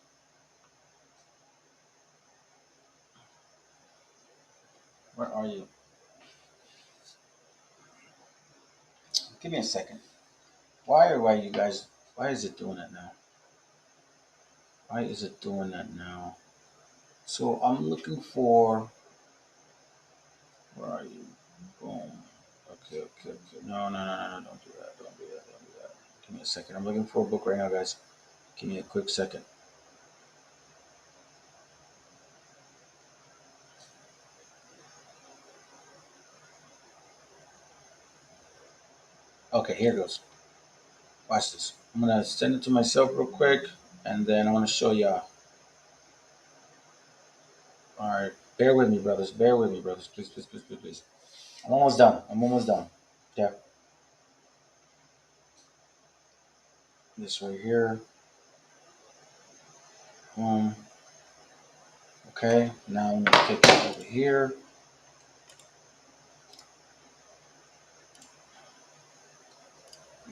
Where are you? Give me a second. Why you guys? Why is it doing that now? Why is it doing that now? So I'm looking for. Where are you? Boom. Okay. No. Don't do that. Don't do that. Give me a second. I'm looking for a book right now, guys. Give me a quick second. Okay, here it goes. Watch this. I'm gonna send it to myself real quick, and then I want to show y'all. All right, bear with me, brothers. Please. I'm almost done. Yeah. This right here. Okay. Now I'm gonna take it over here.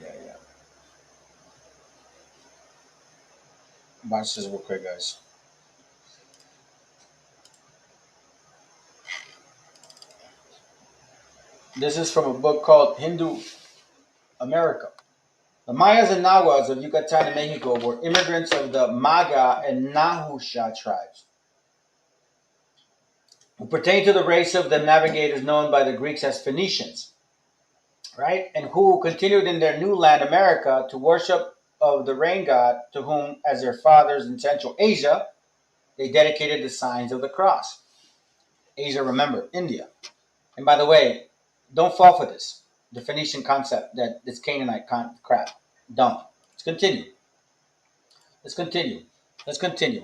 Yeah. Watch this real quick, guys. This is from a book called Hindu America. The Mayas and Nahuas of Yucatan and Mexico were immigrants of the Maga and Nahusha tribes, who pertain to the race of the navigators known by the Greeks as Phoenicians, right? And who continued in their new land, America, to worship of the rain god, to whom, as their fathers in Central Asia, they dedicated the signs of the cross. Asia, remember, India. And by the way, don't fall for this, the Phoenician concept that this Canaanite crap. Don't. Let's continue.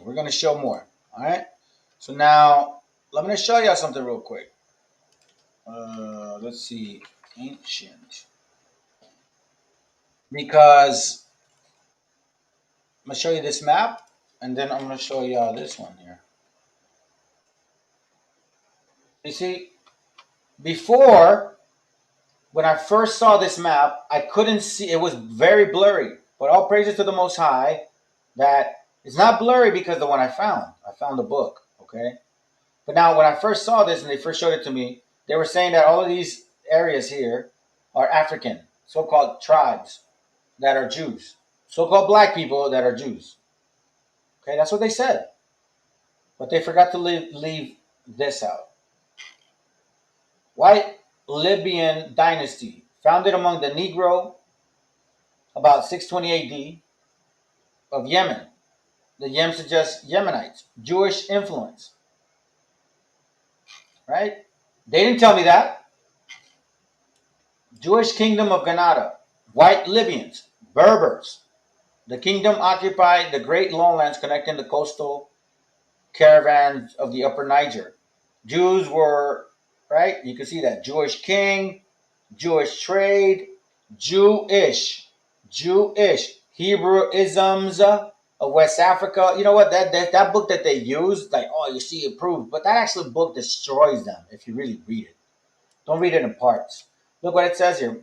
We're going to show more. All right. So now, let me show you something real quick. Let's see. Ancient. Because I'm going to show you this map, and then I'm going to show you this one here. You see, before, when I first saw this map, I couldn't see. It was very blurry. But all praises to the Most High that it's not blurry because the one I found the book. Okay. But now, when I first saw this and they first showed it to me, they were saying that all of these areas here are African, so-called tribes that are Jews, so-called black people that are Jews. Okay, that's what they said. But they forgot to leave this out. White Libyan dynasty, founded among the Negro about 620 AD of Yemen. The Yem suggests Yemenites, Jewish influence. Right? They didn't tell me that. Jewish kingdom of Granada, white Libyans, Berbers. The kingdom occupied the great lowlands connecting the coastal caravans of the upper Niger. Jews were, right? You can see that. Jewish king, Jewish trade, Jewish, Hebrewisms, of West Africa. You know what? That book that they use, like, oh, you see, it proved, but that actual book destroys them if you really read it. Don't read it in parts. Look what it says here.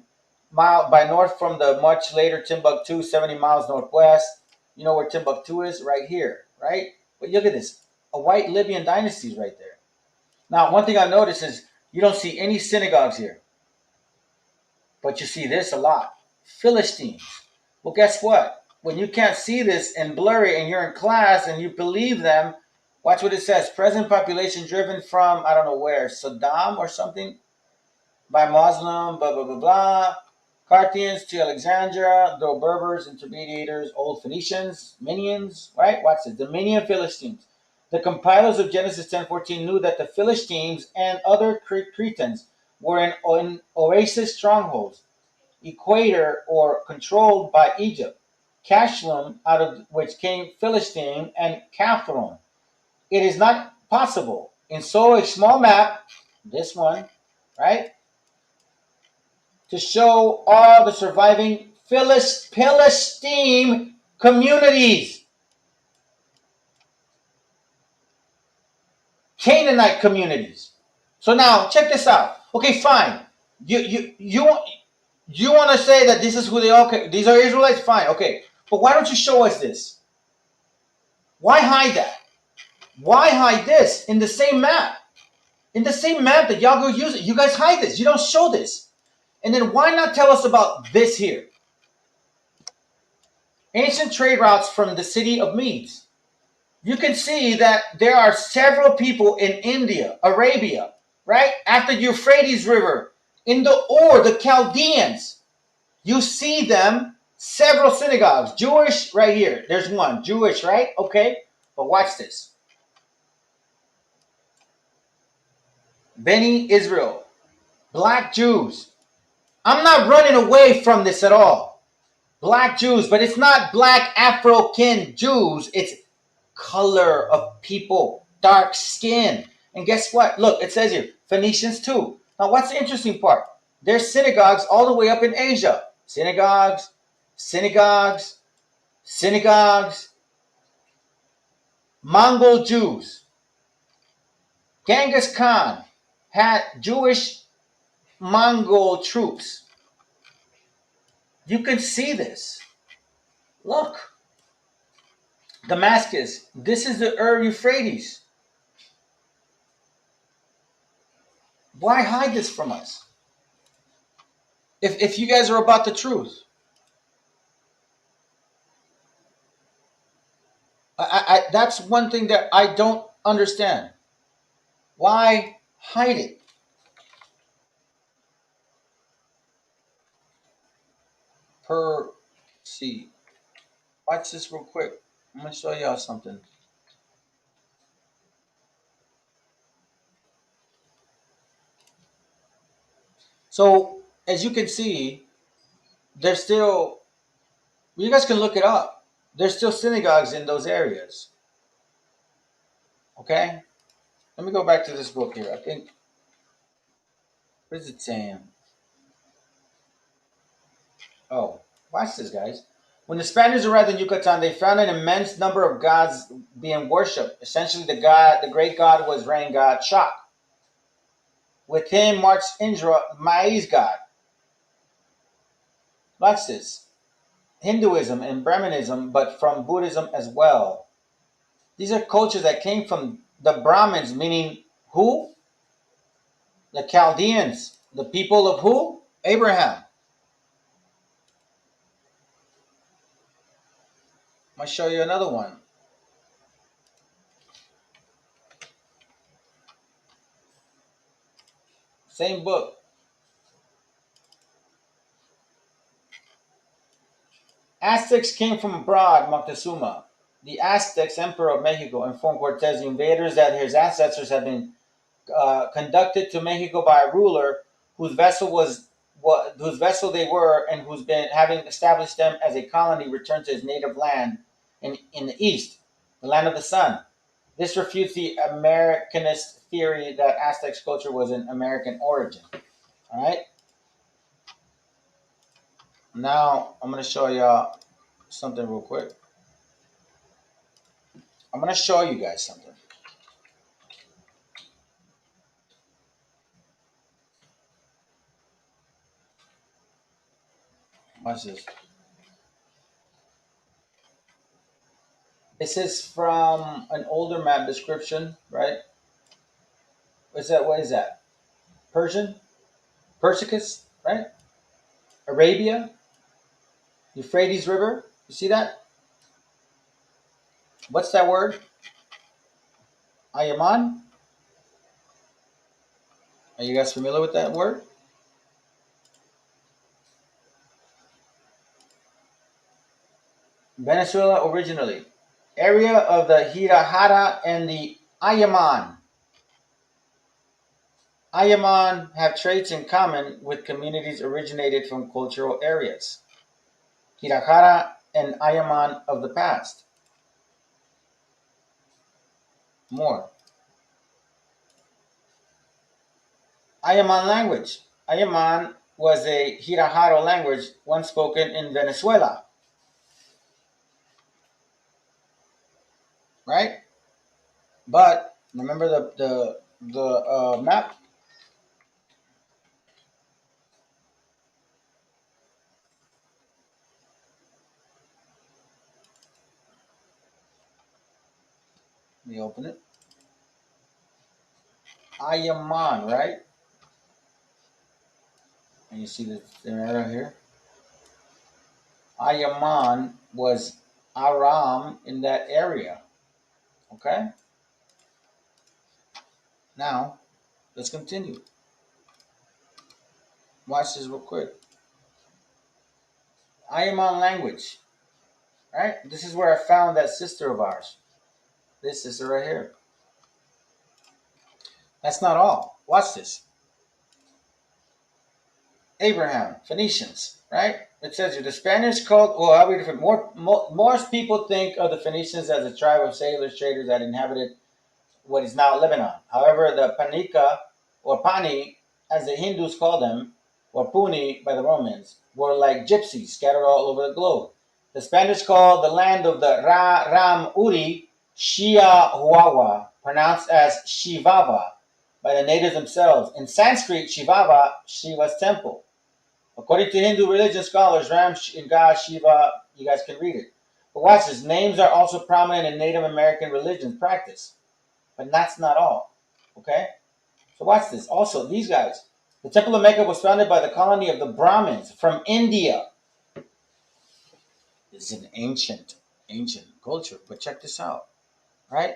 Mile by north from the much later Timbuktu, 70 miles northwest. You know where Timbuktu is? Right here, right? But look at this. A white Libyan dynasty is right there. Now, one thing I noticed is you don't see any synagogues here, but you see this a lot. Philistines. Well, guess what? When you can't see this and blurry and you're in class and you believe them, watch what it says. Present population driven from, I don't know where, Saddam or something, by Muslim, blah, blah, blah, blah. Parthians to Alexandria, though Berbers, intermediators, old Phoenicians, Minians, right? Watch this. The Minian Philistines. The compilers of Genesis 10:14 knew that the Philistines and other Cretans were in oasis strongholds, equator or controlled by Egypt. Cashlum, out of which came Philistine, and Caphron. It is not possible. In so a small map, this one, right, to show all the surviving Philistine communities, Canaanite communities. So now check this out. Okay, fine. You want to say that this is who they are? Okay, these are Israelites. Fine. Okay, but why don't you show us this? Why hide that? Why hide this in the same map? In the same map that y'all go use it, you guys hide this. You don't show this. And then why not tell us about this here? Ancient trade routes from the city of Medes. You can see that there are several people in India, Arabia, right? After the Euphrates River, in the Chaldeans. You see them, several synagogues. Jewish, right here. There's one. Jewish, right? Okay. But watch this. Beni Israel. Black Jews. I'm not running away from this at all. Black Jews, but it's not black African Jews. It's color of people, dark skin. And guess what? Look, it says here, Phoenicians too. Now, what's the interesting part? There's synagogues all the way up in Asia. Synagogues, synagogues, synagogues. Mongol Jews. Genghis Khan had Jewish Mongol troops. You can see this. Look. Damascus. This is the Euphrates. Why hide this from us? If you guys are about the truth. That's one thing that I don't understand. Why hide it? Per see. Watch this real quick. I'm gonna show y'all something. So as you can see, there's still, you guys can look it up. There's still synagogues in those areas. Okay? Let me go back to this book here. I think, what is it saying? Oh, watch this, guys. When the Spaniards arrived in Yucatan, they found an immense number of gods being worshipped. Essentially, the great god was rain god Shak. With him marched Indra, maize god. Watch this. Hinduism and Brahmanism, but from Buddhism as well. These are cultures that came from the Brahmins, meaning who? The Chaldeans. The people of who? Abraham. I'm going to show you another one. Same book. Aztecs came from abroad, Moctezuma, the Aztecs, emperor of Mexico, informed Cortez the invaders that his ancestors had been conducted to Mexico by a ruler whose vessel whose vessel they were, and who's been having established them as a colony, returned to his native land in the east, the land of the sun. This refutes the Americanist theory that Aztec culture was an American origin. All right. Now I'm going to show y'all something real quick. I'm going to show you guys something. Watch this. This is from an older map description, right? What's that? What is that? Persian? Persicus, right? Arabia? Euphrates River? You see that? What's that word? Ayaman? Are you guys familiar with that word? Venezuela originally. Area of the Hirahara and the Ayaman. Ayaman have traits in common with communities originated from cultural areas. Hirahara and Ayaman of the past. More. Ayaman language. Ayaman was a Hirahara language once spoken in Venezuela. Right? But remember the map? Let me open it. Ayaman, right? And you see the arrow here. Ayaman was Aram in that area. Okay? Now, let's continue. Watch this real quick. Ayaman language. Right? This is where I found that sister of ours. This sister right here. That's not all. Watch this. Abraham, Phoenicians, right? It says here the Spanish called, well, I'll be different. Most people think of the Phoenicians as a tribe of sailors, traders that inhabited what is now Lebanon. However, the Panika, or Pani, as the Hindus call them, or Puni by the Romans, were like gypsies scattered all over the globe. The Spanish called the land of the Ram Uri Shia pronounced as Shivava by the natives themselves. In Sanskrit, Shivava, Shiva's temple. According to Hindu religion scholars, Ram and God Shiva, you guys can read it. But watch this. Names are also prominent in Native American religions practice. But that's not all. Okay? So watch this. Also, these guys. The Temple of Mecca was founded by the colony of the Brahmins from India. This is an ancient culture. But check this out. Right?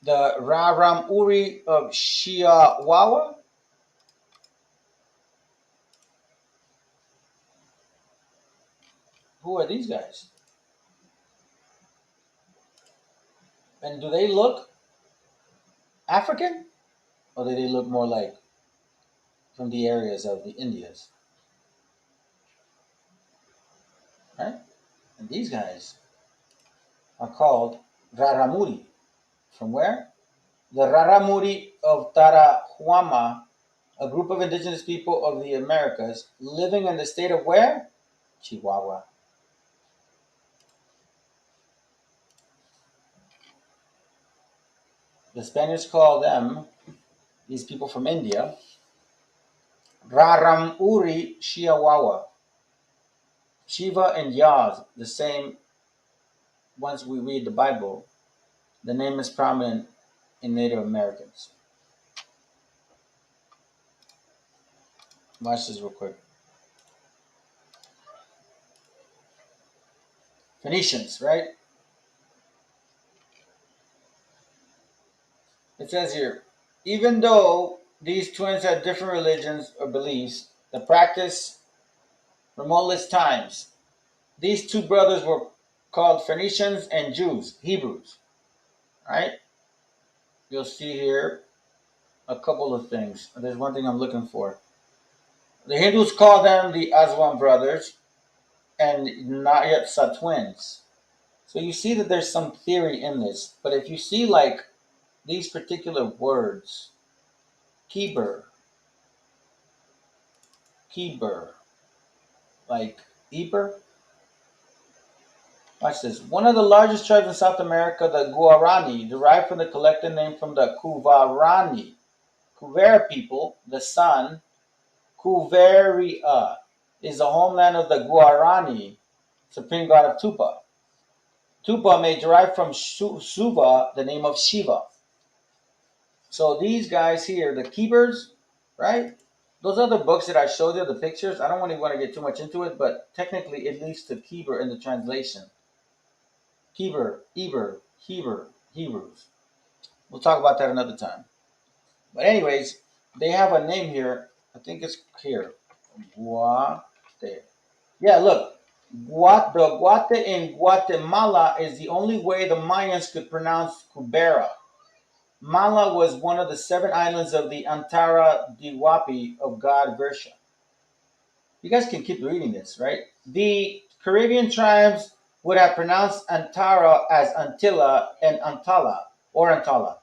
The Raram Uri of Shiawawa. Who are these guys? And do they look African? Or do they look more like from the areas of the Indias? Right? And these guys are called Raramuri. From where? The Raramuri of Tarahuama, a group of indigenous people of the Americas living in the state of where? Chihuahua. The Spaniards call them, these people from India, Raramuri Shiawawa. Shiva and Yaz, the same, once we read the Bible, the name is prominent in Native Americans. Watch this real quick. Phoenicians, right? It says here, even though these twins had different religions or beliefs, the practice remotest times, these two brothers were called Phoenicians and Jews, Hebrews, right? You'll see here a couple of things. There's one thing I'm looking for. The Hindus call them the Aswan brothers and Nayatsa twins. So you see that there's some theory in this. But if you see like these particular words, Kiber, like Eber, Watch this. One of the largest tribes in South America, the Guarani, derived from the collective name from the Kuvarani. Kuvera people, the sun, Kuveria, is the homeland of the Guarani, supreme god of Tupa. Tupa may derive from Suva, the name of Shiva. So these guys here, the keepers, right? Those other books that I showed you, the pictures, I don't really want to get too much into it, but technically it leads to keeper in the translation. Keeper, Eber, Hebrews. We'll talk about that another time. But anyways, they have a name here. I think it's here. Guate. Yeah, look. The Guate in Guatemala is the only way the Mayans could pronounce Cubera. Mala was one of the 7 islands of the Antara Diwapi of God Versha. You guys can keep reading this, right? The Caribbean tribes would have pronounced Antara as Antilla and Antala or Antala.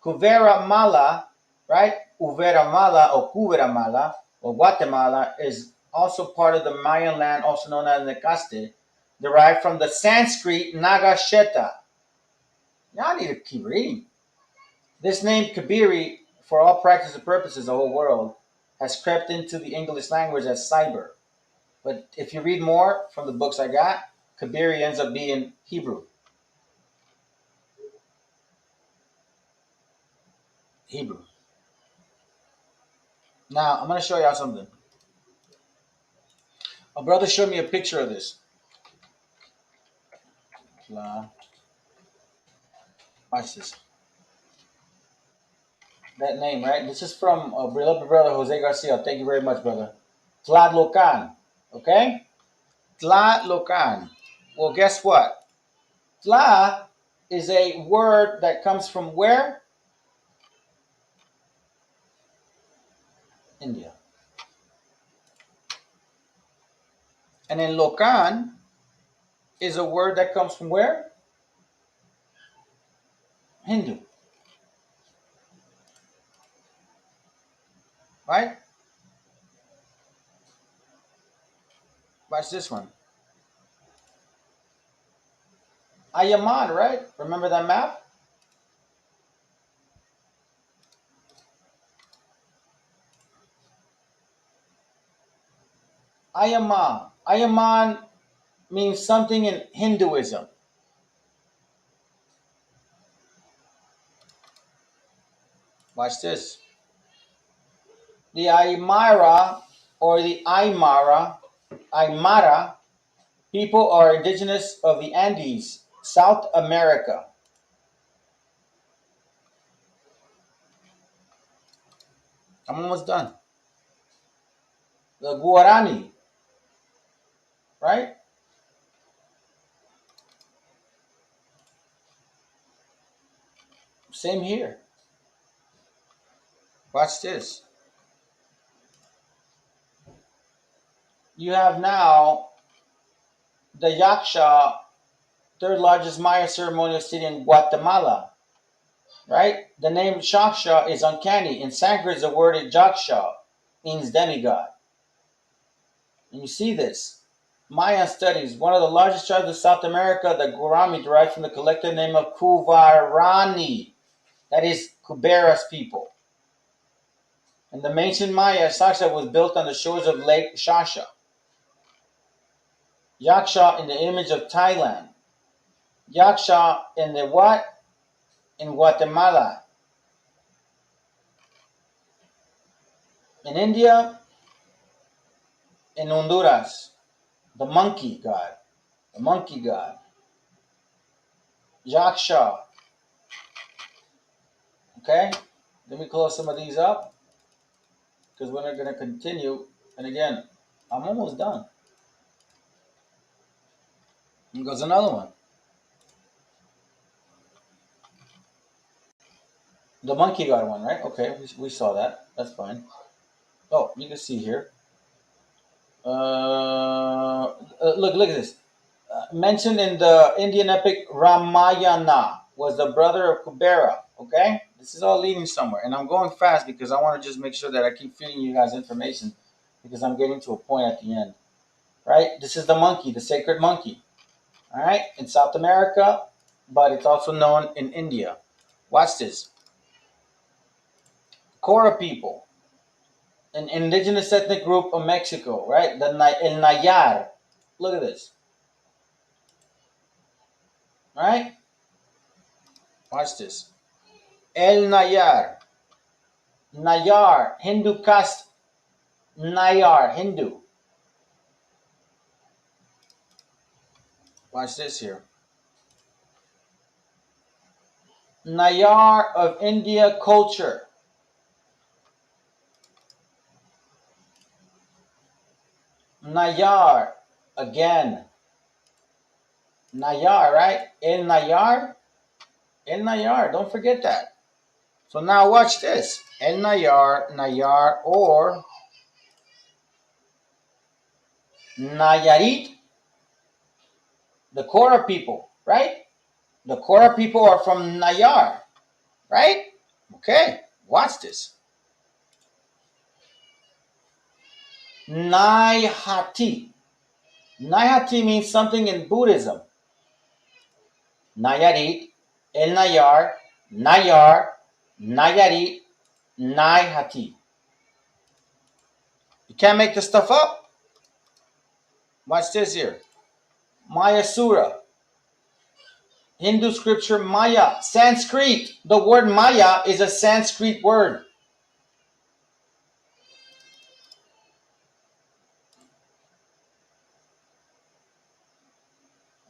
Cuvera Mala, right? Uvera Mala or Cuvera Mala or Guatemala is also part of the Mayan land, also known as Necaste, derived from the Sanskrit Nagasheta. Y'all need to keep reading. This name Kabiri, for all practices and purposes, the whole world, has crept into the English language as cyber. But if you read more from the books I got, Kabiri ends up being Hebrew. Hebrew. Now, I'm going to show y'all something. A brother showed me a picture of this. Watch this. That name, right? This is from beloved brother Jose Garcia. Thank you very much, brother. Tlaalocan. Okay? Tlaalocan. Well, guess what? Tla is a word that comes from where? India. And then Locan is a word that comes from where? Hindu. Right? Watch this one. Ayaman, right? Remember that map? Ayaman. Ayaman means something in Hinduism. Watch this. The Aymara or the Aymara people are indigenous of the Andes, South America. I'm almost done. The Guarani, right? Same here. Watch this. You have now the Yaksha, third largest Maya ceremonial city in Guatemala, right? The name Shaksha is uncanny. In Sanskrit, the word Jaksha means demigod. And you see this. Mayan studies, one of the largest tribes of South America, the Guarani, derived from the collective name of Kuvarani, that is Kubera's people. In the ancient Maya, Shaksha was built on the shores of Lake Shasha. Yaksha in the image of Thailand. Yaksha in the what? In Guatemala. In India, in Honduras, the monkey god. The monkey god. Yaksha. Okay? Let me close some of these up because we're going to continue. And again, I'm almost done. And goes another one. The monkey god one, right? Okay, we saw that. That's fine. Oh, you can see here. Look at this. Mentioned in the Indian epic Ramayana was the brother of Kubera. Okay, this is all leading somewhere, and I'm going fast because I want to just make sure that I keep feeding you guys information because I'm getting to a point at the end. Right? This is the monkey, the sacred monkey. All right, in South America, but it's also known in India. Watch this. Cora people, an indigenous ethnic group of Mexico, right? El Nayar. Look at this. All right, watch this. El Nayar. Nayar, Hindu caste. Nayar, Hindu. Watch this here. Nayar of India culture. Nayar, again. Nayar, right? El Nayar. El Nayar, don't forget that. So now watch this. El Nayar, Nayar, or Nayarit, the Cora people, right? The Cora people are from Nayar, right? Okay, watch this. Naihati. Naihati means something in Buddhism. Nayarit, El Nayar, Nayar, Nayarit, Naihati. You can't make this stuff up. Watch this here. Mayasura. Hindu scripture Maya. Sanskrit. The word Maya is a Sanskrit word.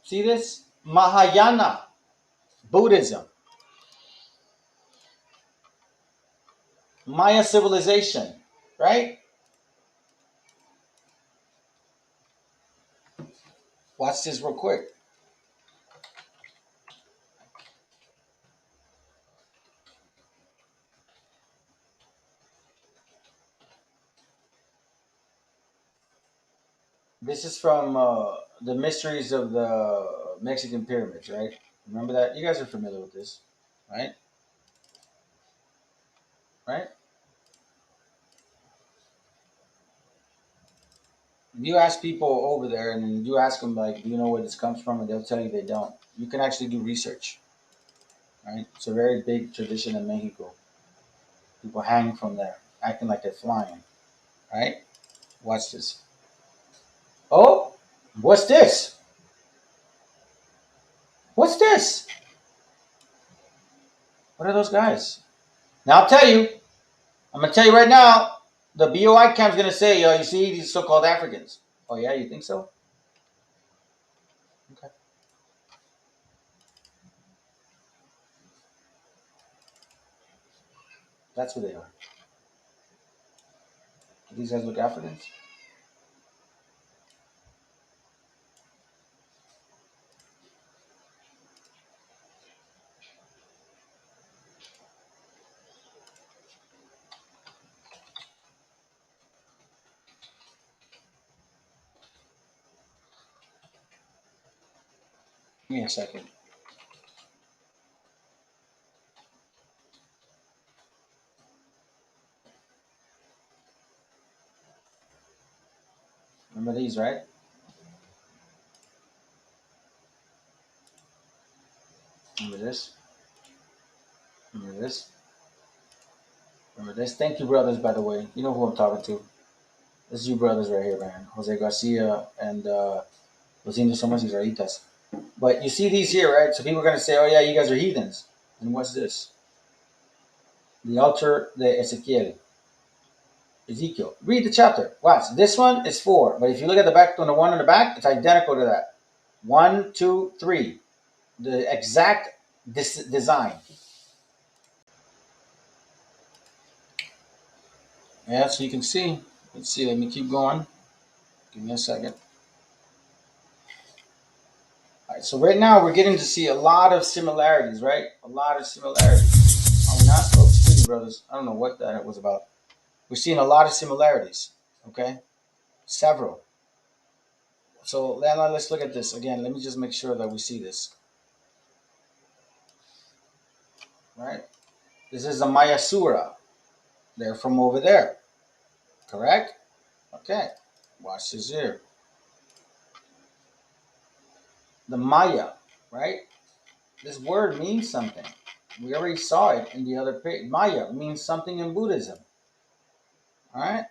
See this? Mahayana. Buddhism. Maya civilization. Right? Watch this real quick. This is from the mysteries of the Mexican pyramids, right? Remember that? You guys are familiar with this, right? Right? You ask people over there and you ask them, like, do you know where this comes from? And they'll tell you they don't. You can actually do research, right? It's a very big tradition in Mexico. People hang from there, acting like they're flying, right? Watch this. Oh, what's this? What's this? What are those guys? Now I'll tell you. I'm gonna tell you right now. The BOI camp's gonna say, "Yo, you see these so-called Africans." Oh yeah, you think so? Okay, that's who they are. Do these guys look Africans? Give me a second. Remember these, right? Remember this? Remember this? Remember this? Thank you, brothers, by the way. You know who I'm talking to. This is you brothers right here, man. Jose Garcia and Los Indios Somos Israelitas. But you see these here, right? So people are going to say, oh, yeah, you guys are heathens. And what's this? The altar de Ezequiel. Ezekiel. Read the chapter. Watch. This one is 4. But if you look at the back, on the one on the back, it's identical to that. 1, 2, 3. The exact design. Yeah, so you can see. Let's see. Let me keep going. Give me a second. All right, so right now we're getting to see a lot of similarities, right? A lot of similarities. Are we not? Oh, excuse me, brothers. I don't know what that was about. We're seeing a lot of similarities, okay? Several. So now let's look at this again. Let me just make sure that we see this, right? This is the Mayasura. They're from over there, correct? Okay. Watch this here. the Maya, right? This word means something. We already saw it in the other page. Maya means something in Buddhism. All right.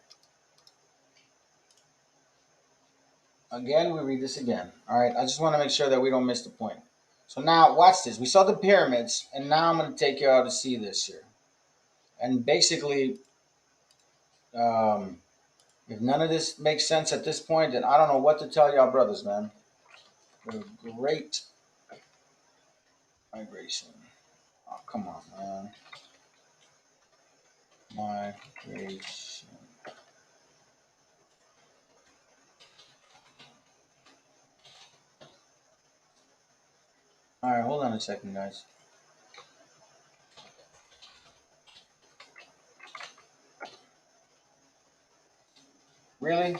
Again, we read this again. All right. I just want to make sure that we don't miss the point. So now, watch this. We saw the pyramids, and now I'm going to take you out to see this here. And basically, if none of this makes sense at this point, then I don't know what to tell y'all brothers, man. The great migration. Oh, come on, man. Migration. All right, hold on a second, guys. Really?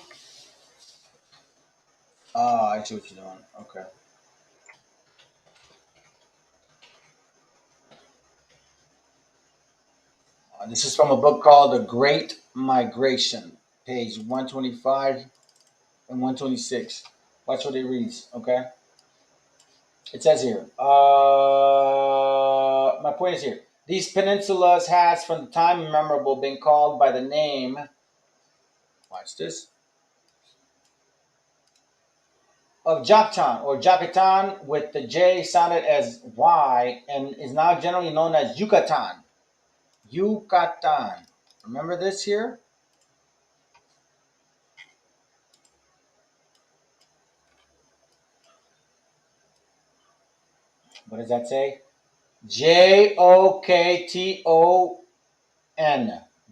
Oh, I see what you're doing. Okay. This is from a book called The Great Migration, page 125 and 126. Watch what it reads, okay? It says here, my point is here. These peninsulas has from the time immemorable been called by the name, watch this, of Joktan or Jokatan with the J sounded as Y and is now generally known as Yucatan. Yucatan. Remember this here? What does that say? Jokton.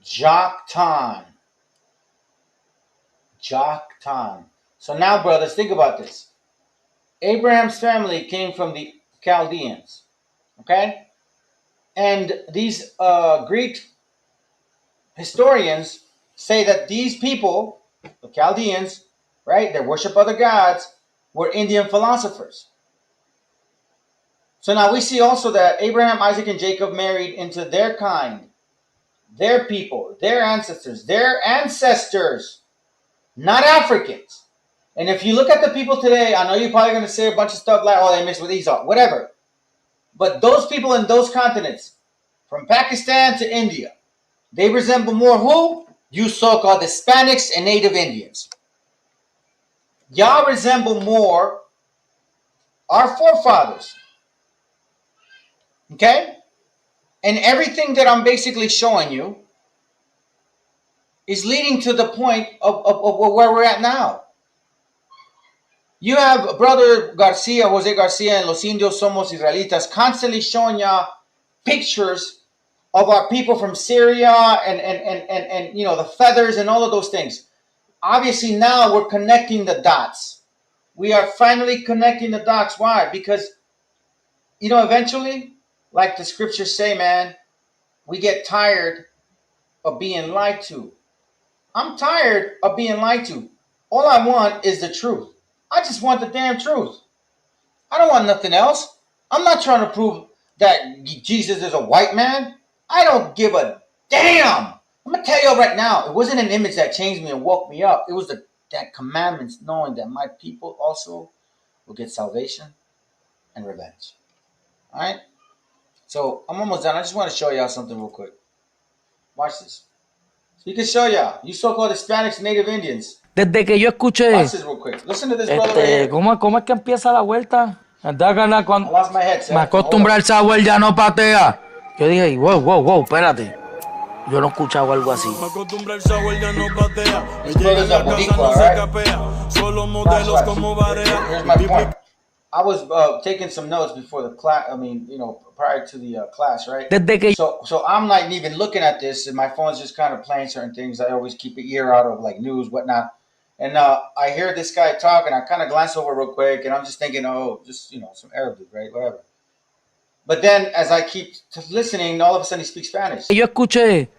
Joktan. Joktan. So now, brothers, think about this. Abraham's family came from the Chaldeans. Okay? And these Greek historians say that these people, the Chaldeans, right, that worship other gods, were Indian philosophers. So now we see also that Abraham, Isaac, and Jacob married into their kind, their people, their ancestors, not Africans. And if you look at the people today, I know you're probably going to say a bunch of stuff like, oh, they mixed with Esau, whatever. But those people in those continents, from Pakistan to India, they resemble more who? You so-called Hispanics and Native Indians. Y'all resemble more our forefathers. Okay? And everything that I'm basically showing you is leading to the point of where we're at now. You have Brother Garcia, Jose Garcia, and Los Indios Somos Israelitas constantly showing y'all pictures of our people from Syria and you know, the feathers and all of those things. Obviously now we're connecting the dots. We are finally connecting the dots. Why? Because, you know, eventually, like the scriptures say, man, we get tired of being lied to. I'm tired of being lied to. All I want is the truth. I just want the damn truth. I don't want nothing else. I'm not trying to prove that Jesus is a white man. I don't give a damn. I'm going to tell you right now, it wasn't an image that changed me and woke me up. It was that commandments, knowing that my people also will get salvation and revenge. All right? So I'm almost done. I just want to show y'all something real quick. Watch this. So you can show y'all. You so-called Hispanics, Native Indians. Desde que yo escuché, Watch this real quick. Listen to this brother right here. ¿cómo es que empieza la vuelta? I lost my headset. Me acostumbra el sour ya no patea. Yo dije, wow, espérate. Yo no he escuchado algo así. Me acostumbra el sour ya no patea. Me This llega brother's a a la casa, Boricua, no se right? capea. Solo Watch, modelos watch. como barea. Here's my point. I was taking some notes before the class. I mean, you know, prior to the class, right? Desde que So I'm not even looking at this, and my phone's just kind of playing certain things. I always keep an ear out of like news, whatnot. And I hear this guy talk, and I kind of glance over real quick, and I'm just thinking, oh, just, you know, some Arabic, right? Whatever. But then, as I keep listening, all of a sudden he speaks Spanish. yo escuché,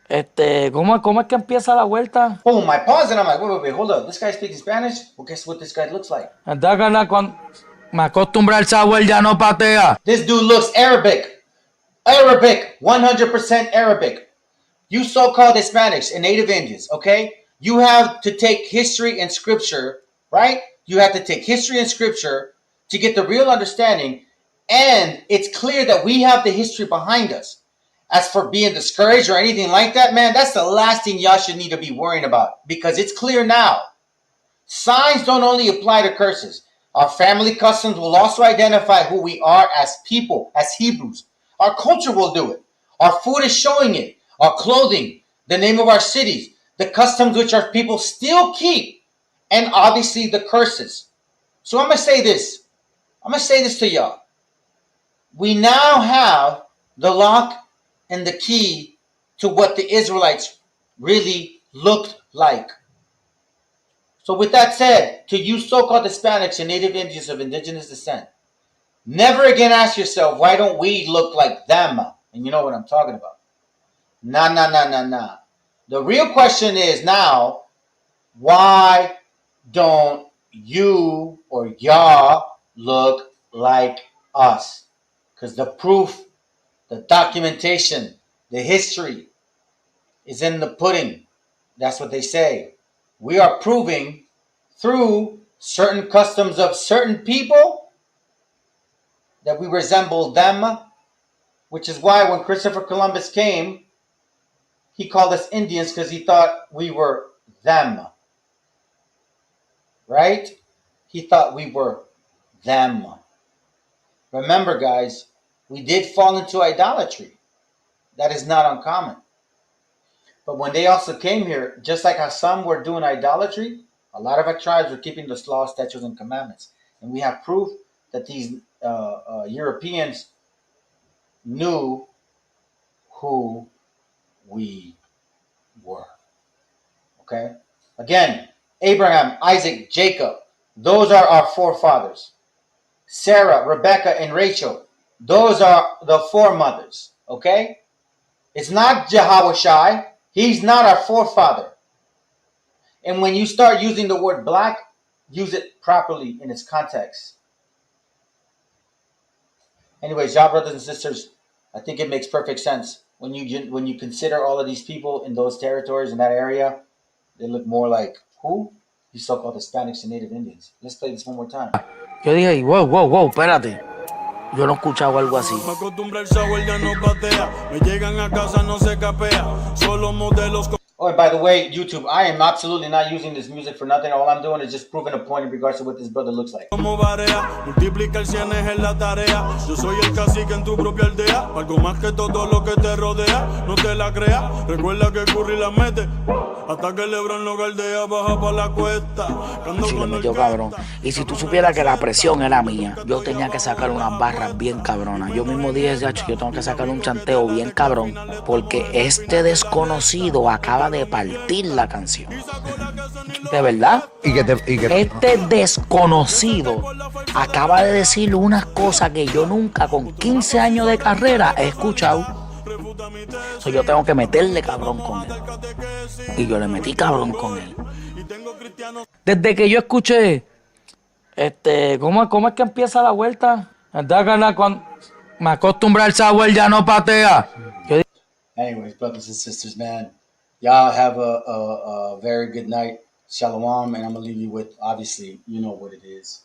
¿cómo es que empieza la vuelta? Boom! I pause, and I'm like, wait, hold up. This guy speaking Spanish? Well, guess what this guy looks like? Me acostumbra el sour ya no patea. This dude looks Arabic. Arabic. 100% Arabic. You so-called Hispanics and Native Indians, okay? You have to take history and scripture, right? You have to take history and scripture to get the real understanding. And it's clear that we have the history behind us. As for being discouraged or anything like that, man, that's the last thing y'all should need to be worrying about, because it's clear now. Signs don't only apply to curses. Our family customs will also identify who we are as people, as Hebrews. Our culture will do it. Our food is showing it. Our clothing, the name of our cities, the customs which our people still keep, and obviously the curses. So I'm going to say this. I'm going to say this to y'all. We now have the lock and the key to what the Israelites really looked like. So with that said, to you so-called Hispanics and Native Indians of indigenous descent, never again ask yourself, why don't we look like them? And you know what I'm talking about. Nah. The real question is now, why don't you or y'all look like us? Because the proof, the documentation, the history is in the pudding. That's what they say. We are proving through certain customs of certain people that we resemble them, which is why when Christopher Columbus came, he called us Indians because he thought we were them. Right? He thought we were them. Remember, guys, we did fall into idolatry. That is not uncommon. But when they also came here, just like how some were doing idolatry, a lot of our tribes were keeping the laws, statutes, and commandments. And we have proof that these Europeans knew who we were. Okay? Again, Abraham, Isaac, Jacob, those are our forefathers. Sarah, Rebecca, and Rachel, those are the foremothers. Okay? It's not Jehoshaphat. He's not our forefather. And when you start using the word black, use it properly in its context. Anyways, y'all brothers and sisters, I think it makes perfect sense. When you consider all of these people in those territories, in that area, they look more like who? These so-called Hispanics and Native Indians. Let's play this one more time. Yo dije, wow, espérate. Yo no he escuchado algo así. Me acostumbra el shower, ya no patea. Me llegan a casa, no se capea. Solo modelos. Oh, and by the way, YouTube, I am absolutely not using this music for nothing. All I'm doing is just proving a point in regards to what this brother looks like. Como barea, multiplicar cienes en la tarea. Yo soy el cacique en tu propia aldea. Algo más que todo lo que te rodea. No te la creas. Recuerda que Curry la mete. Hasta que Lebron lo galdea, baja pa' la cuesta. Sí, le metió cabrón. Y si tú supieras que la presión era mía, yo tenía que sacar unas barras bien cabronas. Yo mismo dije, Yacho, yo tengo que sacar un chanteo bien cabrón, porque este desconocido acaba de partir la canción. De verdad. Este desconocido acaba de decir unas cosas que yo nunca con 15 años de carrera he escuchado. So, yo tengo que meterle cabrón con él. Y yo le metí cabrón con él. Desde que yo escuché, ¿cómo es que empieza la vuelta? Cuando me acostumbra al sabor ya no patea. Anyways, brothers and sisters, man, y'all have a very good night. Shalom, and I'm gonna leave you with, obviously, you know what it is.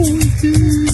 contigo.